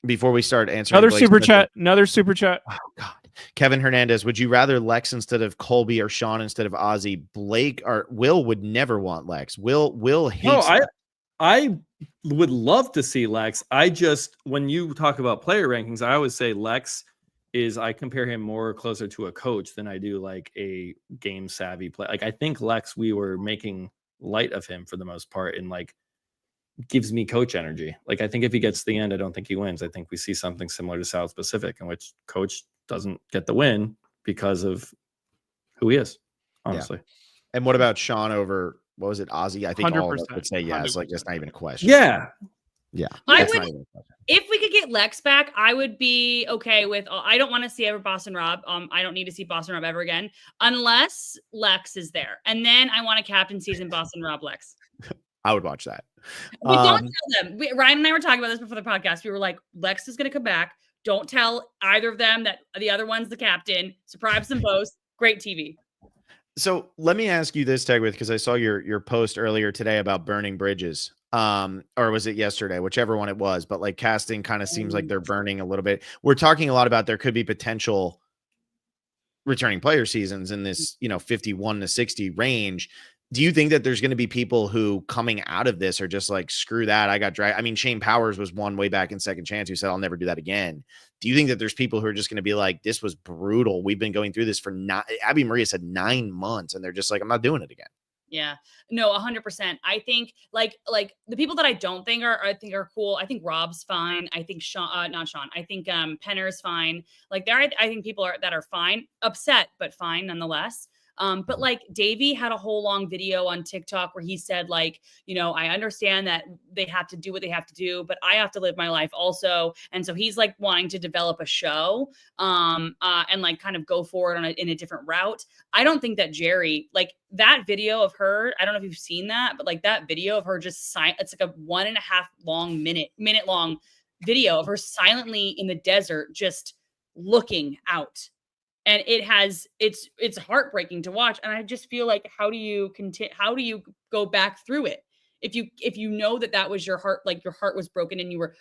Before we start answering Another Blake super Smith. chat. Another super chat. Oh God, Kevin Hernandez. Would you rather Lex instead of Colby or Sean instead of Ozzy? Blake or Will would never want Lex. Will hates. No, I would love to see Lex. I just, when you talk about player rankings, I always say Lex I compare him more closer to a coach than I do like a game savvy play. Like, I think Lex, we were making light of him for the most part, and like gives me coach energy. Like, I think if he gets to the end, I don't think he wins. I think we see something similar to South Pacific, in which coach doesn't get the win because of who he is, honestly. And what about Sean over, what was it, Ozzy? I think all of us 100%. would say yes. Like, that's not even a question. Yeah. Yeah. I that's would- not even a question. If we could get Lex back, I would be okay with. I don't want to see ever Boston Rob. I don't need to see Boston Rob ever again, unless Lex is there, and then I want a captain season Boston Rob Lex. I would watch that. We don't tell them. Ryan and I were talking about this before the podcast. We were like, Lex is going to come back. Don't tell either of them that the other one's the captain. Surprise them both. Great TV. So let me ask you this, Tegwith, because I saw your post earlier today about burning bridges. Or was it yesterday? Whichever one it was, but like casting kind of seems like they're burning a little bit. We're talking a lot about there could be potential returning player seasons in this, 51-60 range. Do you think that there's going to be people who coming out of this are just like, screw that, I got dragged? I mean, Shane Powers was one way back in Second Chance who said, I'll never do that again. Do you think that there's people who are just going to be like, this was brutal, we've been going through this for Abby Maria said 9 months, and they're just like, I'm not doing it again? Yeah, no, 100%. I think like the people that I don't think are cool. I think Rob's fine. I think Sean, not Sean. I think Penner's fine. Like I think people that are fine, upset but fine nonetheless. But like Davey had a whole long video on TikTok where he said like, I understand that they have to do what they have to do, but I have to live my life also. And so he's like wanting to develop a show and like kind of go forward in a different route. I don't think that Jerry, like that video of her, I don't know if you've seen that, but like that video of her just it's like a 1.5 minute long video of her silently in the desert, just looking out. And it's heartbreaking to watch. And I just feel like, how do you go back through it? If you know that was your heart, like your heart was broken and you were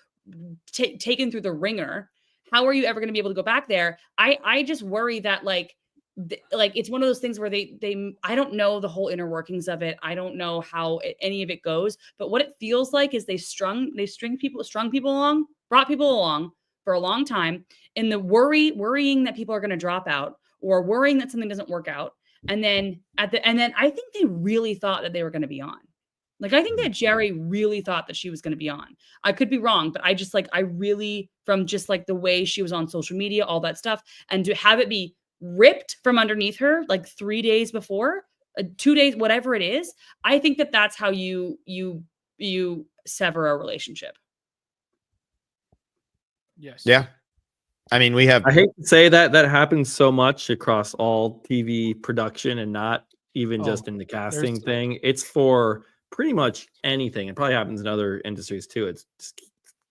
taken through the ringer, how are you ever going to be able to go back there? I just worry that like it's one of those things where they I don't know the whole inner workings of it. I don't know how any of it goes, but what it feels like is they strung people along, brought people along for a long time, in the worrying that people are going to drop out or worrying that something doesn't work out. And then I think they really thought that they were going to be on. Like, I think that Jerry really thought that she was going to be on. I could be wrong, but I really, from just like the way she was on social media, all that stuff, and to have it be ripped from underneath her, like 3 days before, 2 days, whatever it is, I think that's how you sever a relationship. Yes. Yeah. I mean, I I hate to say that happens so much across all TV production and not even just in the casting thing. It's for pretty much anything. It probably happens in other industries too. It's just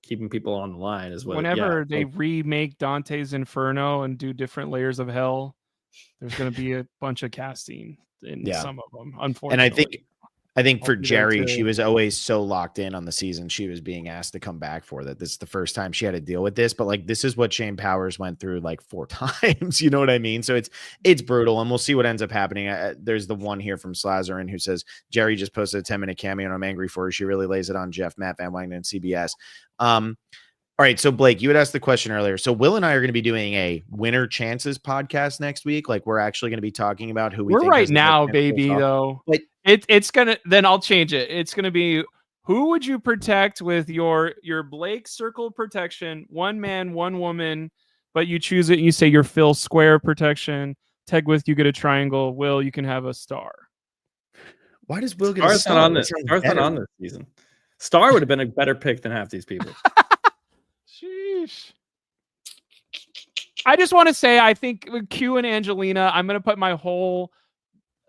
keeping people on the line as well. Whenever they remake Dante's Inferno and do different layers of hell, There's going to be a bunch of casting in Yeah. some of them, And unfortunately. I think I'll for be there Jerry, too. she was always so locked in on the season she was being asked to come back for, that this is the first time she had to deal with this. But like, this is what Shane Powers went through like 4 times. You know what I mean? So it's brutal, and we'll see what ends up happening. There's the one here from Slazerin who says Jerry just posted a 10-minute cameo and I'm angry for her. She really lays it on Jeff, Matt Van Wagenen, and CBS. All right, so Blake, you had asked the question earlier. So Will and I are going to be doing a winner chances podcast next week. Like, we're actually going to be talking about who we We're think right has the best now, chance to baby, win. though. But It's gonna, then I'll change it. It's gonna be, who would you protect with your Blake circle protection, one man, one woman, but you choose it and you say your Phil square protection. Tegwith, you get a triangle. Will, you can have a star. why does Will get a Star's star? not on That this. sounds Star's not better. on this season. Star would have been a better pick than half these people. Sheesh. I just want to say, I think with Q and Angelina, I'm going to put my whole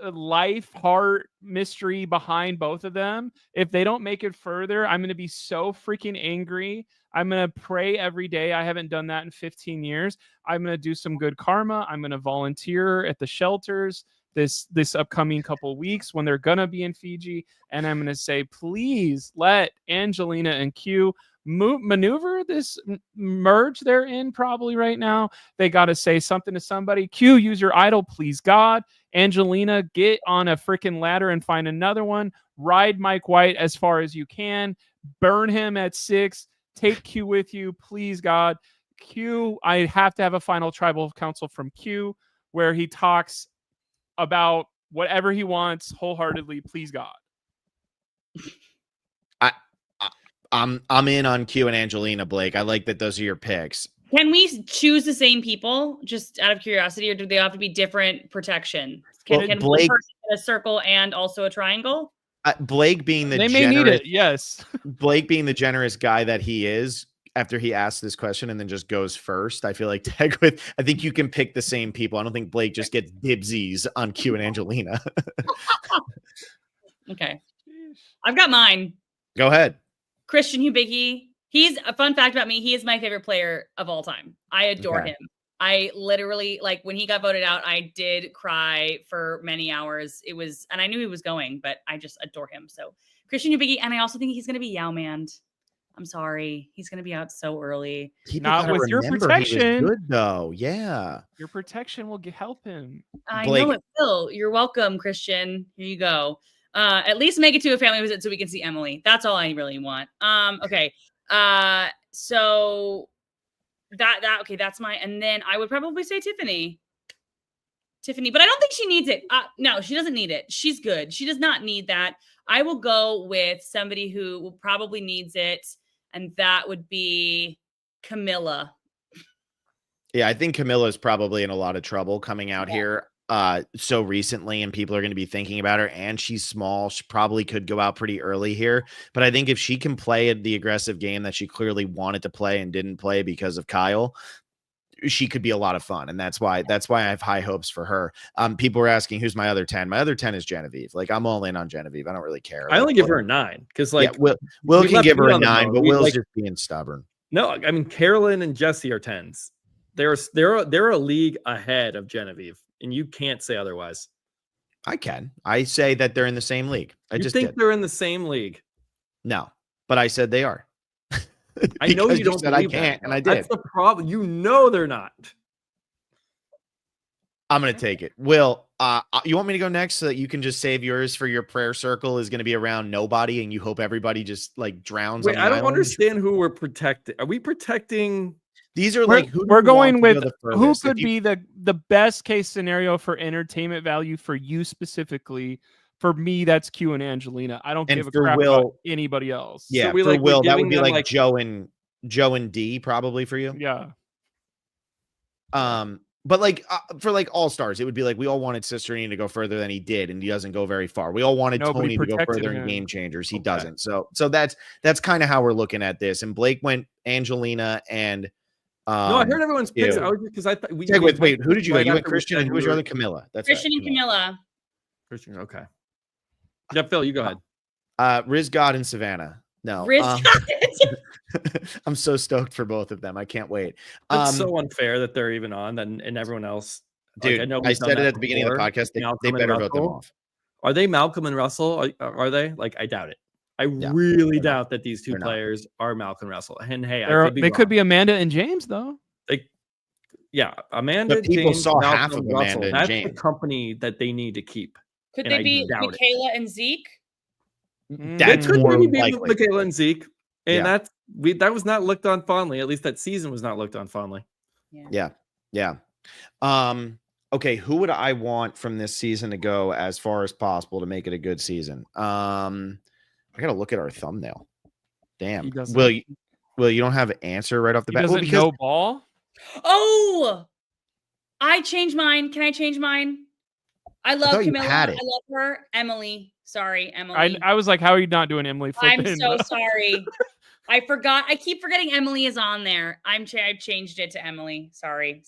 life, heart, mystery behind both of them. If they don't make it further, I'm going to be so freaking angry. I'm going to pray every day. I haven't done that in 15 years. I'm going to do some good karma. I'm going to volunteer at the shelters this upcoming couple weeks when they're going to be in Fiji. And I'm going to say, please let Angelina and Q maneuver this merge they're in probably right now. They got to say something to somebody. Q, use your idol, please God. Angelina, get on a freaking ladder and find another one. Ride Mike White as far as you can. Burn him at 6. Take Q with you, please God. Q, I have to have a final tribal council from Q where he talks about whatever he wants wholeheartedly, please God. I'm in on Q and Angelina, Blake. I like that those are your picks. Can we choose the same people just out of curiosity, or do they have to be different protection? Can, Well, can one Blake- person get a circle and also a triangle? Blake being the They may need it, yes. Blake being the generous guy that he is, after he asks this question and then just goes first, I feel like Tegwith, I think you can pick the same people. I don't think Blake just gets dibsies on Q and Angelina. Okay. I've got mine. Go ahead. Christian Hubicki. He's a fun fact about me. He is my favorite player of all time. I adore Okay. him. I literally, like, when he got voted out, I did cry for many hours. It was, and I knew he was going, but I just adore him. So Christian Hubicki, and I also think he's going to be Yao Manned. I'm sorry. He's going to be out so early. People Not gotta with your remember he was protection. good though. Yeah. Your protection will help him. I Blake- know it will. You're welcome, Christian. Here you go. At least make it to a family visit so we can see Emily. That's all I really want. Okay. So okay, that's my, and then I would probably say Tiffany, but I don't think she needs it. No, she doesn't need it. She's good. She does not need that. I will go with somebody who probably needs it, and that would be Camilla. Yeah, I think Camilla's probably in a lot of trouble coming out here so recently, and people are going to be thinking about her, and she's small. She probably could go out pretty early here, but I think if she can play the aggressive game that she clearly wanted to play and didn't play because of Kyle, she could be a lot of fun, and that's why I have high hopes for her. People were asking who's my other 10. My other 10 is Genevieve. Like, I'm all in on Genevieve. I don't really care. I Like, only give her a 9 because, like, yeah, Will we can left give her me a on the 9, boat. but We, Will's like, just being stubborn. no, I mean Carolyn and Jesse are 10s. They're a league ahead of Genevieve, and you can't say otherwise. I can. I say that they're in the same league. I You just think did. they're in the same league? No, but I said they are. I know Because you don't said I believe can't, that. and I did. That's the problem. You know they're not. I'm gonna take it. Will, you want me to go next so that you can just save yours for your prayer circle is going to be around nobody, and you hope everybody just like drowns. Wait, on the I don't island? understand who we're protecting. Are we protecting? These are We're, like who do we're you want going to with go the who furthest? If could you- be the best case scenario for entertainment value for you specifically. For me, that's Q and Angelina. I don't And give a for crap about Will- anybody else. Yeah, we, for like, we're Will, that would giving be them, like like- Joe and D probably for you. Yeah. But like for like all stars, it would be like we all wanted Sister Nina to go further than he did, and he doesn't go very far. We all wanted Nobody Tony to go protected further in him. Game Changers. He Okay. doesn't. So that's kind of how we're looking at this. And Blake went Angelina and No, I heard everyone's picks. ew. I was because I thought we wait, who did you go? right You went after we Christian, said and who we was your were- other? Camilla. That's Christian right, and Camilla. Christian. Okay. Yeah, Phil, you go ahead. Riz God and Savannah. No, Riz I'm so stoked for both of them. I can't wait. It's so unfair that they're even on, and everyone else. Dude, I know I we've done said it that at the beginning of the before. podcast. They Malcolm and better vote them Russell. off. Are they Malcolm and Russell? Are they? Like, I doubt it. I Yeah, really they're not. doubt that these two They're not. players are Malcolm and Russell. And hey, I could be They wrong. could be Amanda and James though. Yeah, Amanda, But people James, saw half Malcolm, of Russell. Amanda and That's the James. company that they need to keep. Could And they I be doubt it. Michaela and Zeke? That's They could more maybe be likely. Michaela and Zeke. And Yeah. that was not looked on fondly. At least that season was not looked on fondly. Yeah. Okay, who would I want from this season to go as far as possible to make it a good season? I gotta look at our thumbnail. Damn. He doesn't. Will you don't have an answer right off the He bat? doesn't Because know ball. Oh, I changed mine. Can I change mine? I love thought you Camilla. had I it. love her. Emily. Sorry, Emily. I was like, how are you not doing Emily I'm flipping? so sorry. I forgot. I keep forgetting Emily is on there. I changed it to Emily. Sorry.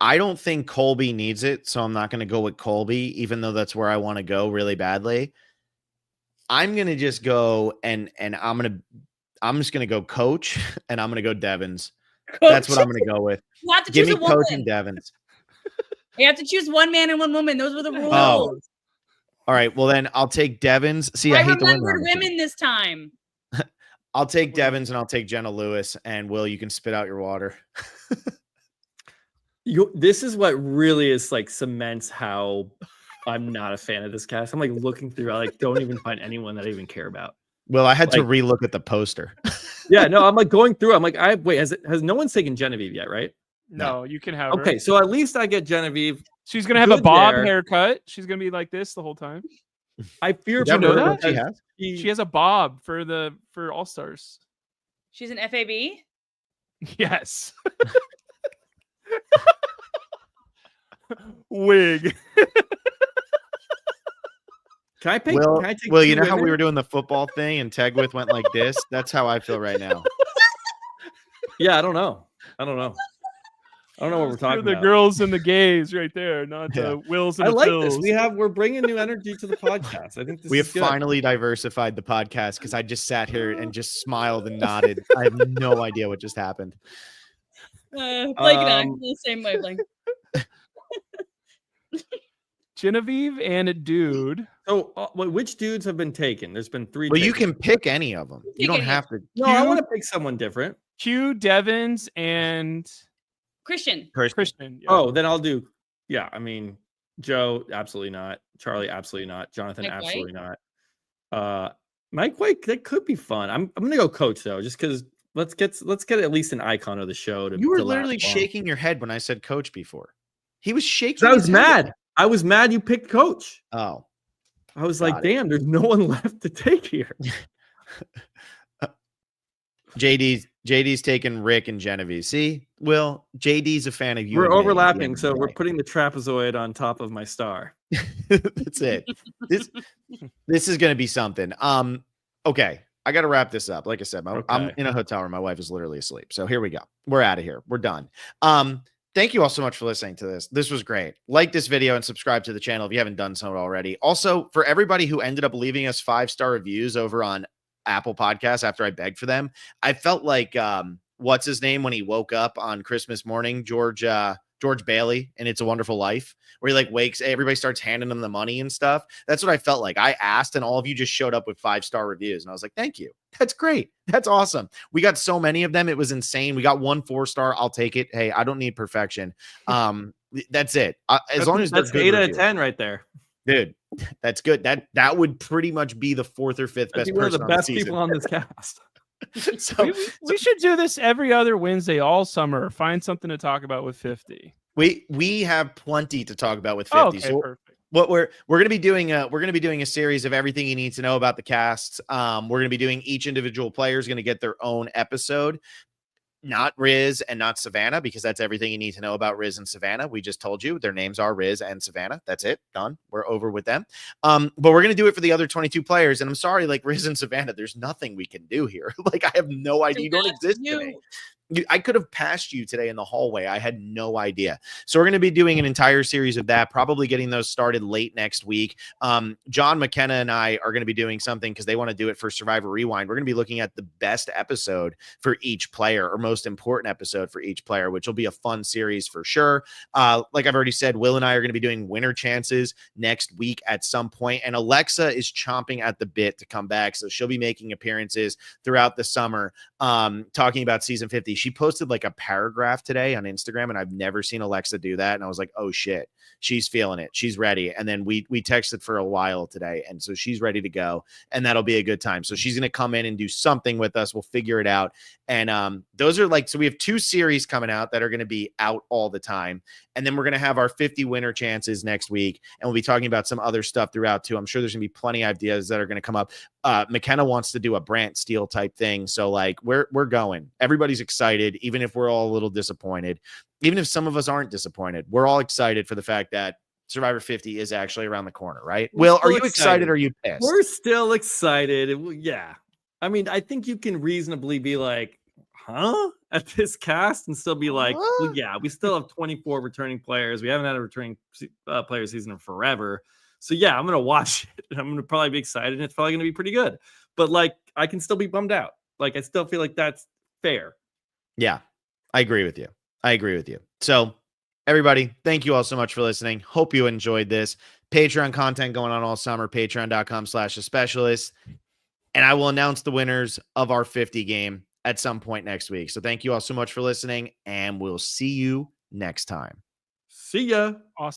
I don't think Colby needs it, so I'm not gonna go with Colby, even though that's where I want to go really badly. I'm gonna just go and I'm just gonna go Coach, and I'm gonna go Devins. That's what I'm gonna go with. You have to Give choose me a Coach woman. and Devins. You have to choose one man and one woman. Those were the rules. Oh. All right, well then I'll take Devins. See, I hate the women. remembered women this time. I'll take Devins and I'll take Jenna Lewis. And Will, you can spit out your water. This is what really is like cements how I'm not a fan of this cast. I'm like looking through, I like don't even find anyone that I even care about. Well, I had to Like- relook at the poster. Yeah, no, I'm like going through. I'm like, has no one's taken Genevieve yet, right? No, you can have her. Okay, so at least I get Genevieve. She's gonna have a Good bob there. haircut. She's gonna be like this the whole time. I fear Did you for know her that? She because has? She has a bob for All Stars. She's an FAB. Yes. Wig. Can I pick? Will, can I take Will, you two know how we women? were doing the football thing and Tegwith went like this? That's how I feel right now. Yeah, I don't know. I don't know what we're talking the about. girls and the gays right there, not Yeah. the Wills and I the like Phils. this. We're bringing new energy to the podcast. I think this We have is good. finally diversified the podcast because I just sat here and just smiled and nodded. I have no idea what just happened. Blake and I feel the same wavelength. Genevieve and a dude. So, which dudes have been taken? There's been 3. Well, you taken. can pick any of them. You Pick don't any. have to. No, I want to pick someone different. Q, Devins, and Christian. Christian. Yeah. Oh, then I'll do. Yeah, I mean, Joe, absolutely not. Charlie, absolutely not. Jonathan, Mike White? absolutely not. Mike White, that could be fun. I'm gonna go Coach though, just because let's get at least an icon of the show. You were to last literally long. shaking your head when I said Coach before. He was shaking. I was his head. mad. I was mad you picked Coach. Oh, I was Got like, it. damn, there's no one left to take here. JD's taking Rick and Genevieve. See, Will, JD's a fan of you. We're and me at the overlapping, end of so the we're day. putting the trapezoid on top of my star. That's it. This is gonna be something. Okay, I got to wrap this up. Like I said, I'm Okay. in a hotel room. My wife is literally asleep. So here we go. We're out of here. We're done. Thank you all so much for listening to this. This was great. Like this video and subscribe to the channel if you haven't done so already. Also, for everybody who ended up leaving us 5-star reviews over on Apple Podcasts after I begged for them, I felt like what's his name when he woke up on Christmas morning, George Bailey in It's a Wonderful Life, where he like wakes, everybody starts handing him the money and stuff. That's what I felt like. I asked and all of you just showed up with 5-star reviews. And I was like, thank you. That's great. That's awesome. We got so many of them. It was insane. We got 1 4-star. I'll take it. Hey, I don't need perfection. That's it. As long as that's they're 8 good out of reviews. 10 right there. Dude, that's good. That would pretty much be the 4th or 5th That'd best be one of the person best on the people on this cast. season. So We should do this every other Wednesday all summer. Find something to talk about with 50. we have plenty to talk about with 50. Oh, okay, So perfect. what we're going to be doing a series of everything you need to know about the casts. We're going to be doing each individual player is going to get their own episode. Not Riz and not Savannah, because that's everything you need to know about Riz and Savannah. We just told you their names are Riz and Savannah. That's it. Done. We're over with them. But we're going to do it for the other 22 players. And I'm sorry, like Riz and Savannah, there's nothing we can do here. Like, I have no idea. You don't exist to me. I could have passed you today in the hallway. I had no idea. So we're going to be doing an entire series of that, probably getting those started late next week. John McKenna and I are going to be doing something because they want to do it for Survivor Rewind. We're going to be looking at the best episode for each player, or most important episode for each player, which will be a fun series for sure. Like I've already said, Will and I are going to be doing winner chances next week at some point, and Alexa is chomping at the bit to come back. So she'll be making appearances throughout the summer, talking about season 50. She posted like a paragraph today on Instagram, and I've never seen Alexa do that. And I was like, oh shit, she's feeling it. She's ready. And then we texted for a while today. And so she's ready to go, and that'll be a good time. So she's going to come in and do something with us. We'll figure it out. And those are like, so we have 2 series coming out that are going to be out all the time. And then we're going to have our 50 winner chances next week. And we'll be talking about some other stuff throughout too. I'm sure there's going to be plenty of ideas that are going to come up. McKenna wants to do a Brant Steele type thing. So like we're going, everybody's excited, even if we're all a little disappointed, even if some of us aren't disappointed, we're all excited for the fact that Survivor 50 is actually around the corner, right? Will, are you excited or are you pissed? We're still excited. Yeah. I mean, I think you can reasonably be like, huh? At this cast and still be like, well, yeah, we still have 24 returning players. We haven't had a returning player season in forever. So yeah, I'm going to watch it and I'm going to probably be excited and it's probably going to be pretty good. But like, I can still be bummed out. Like, I still feel like that's fair. Yeah, I agree with you. So everybody, thank you all so much for listening. Hope you enjoyed this. Patreon content going on all summer, patreon.com/thespecialist. And I will announce the winners of our 50 game at some point next week. So thank you all so much for listening, and we'll see you next time. See ya. Awesome.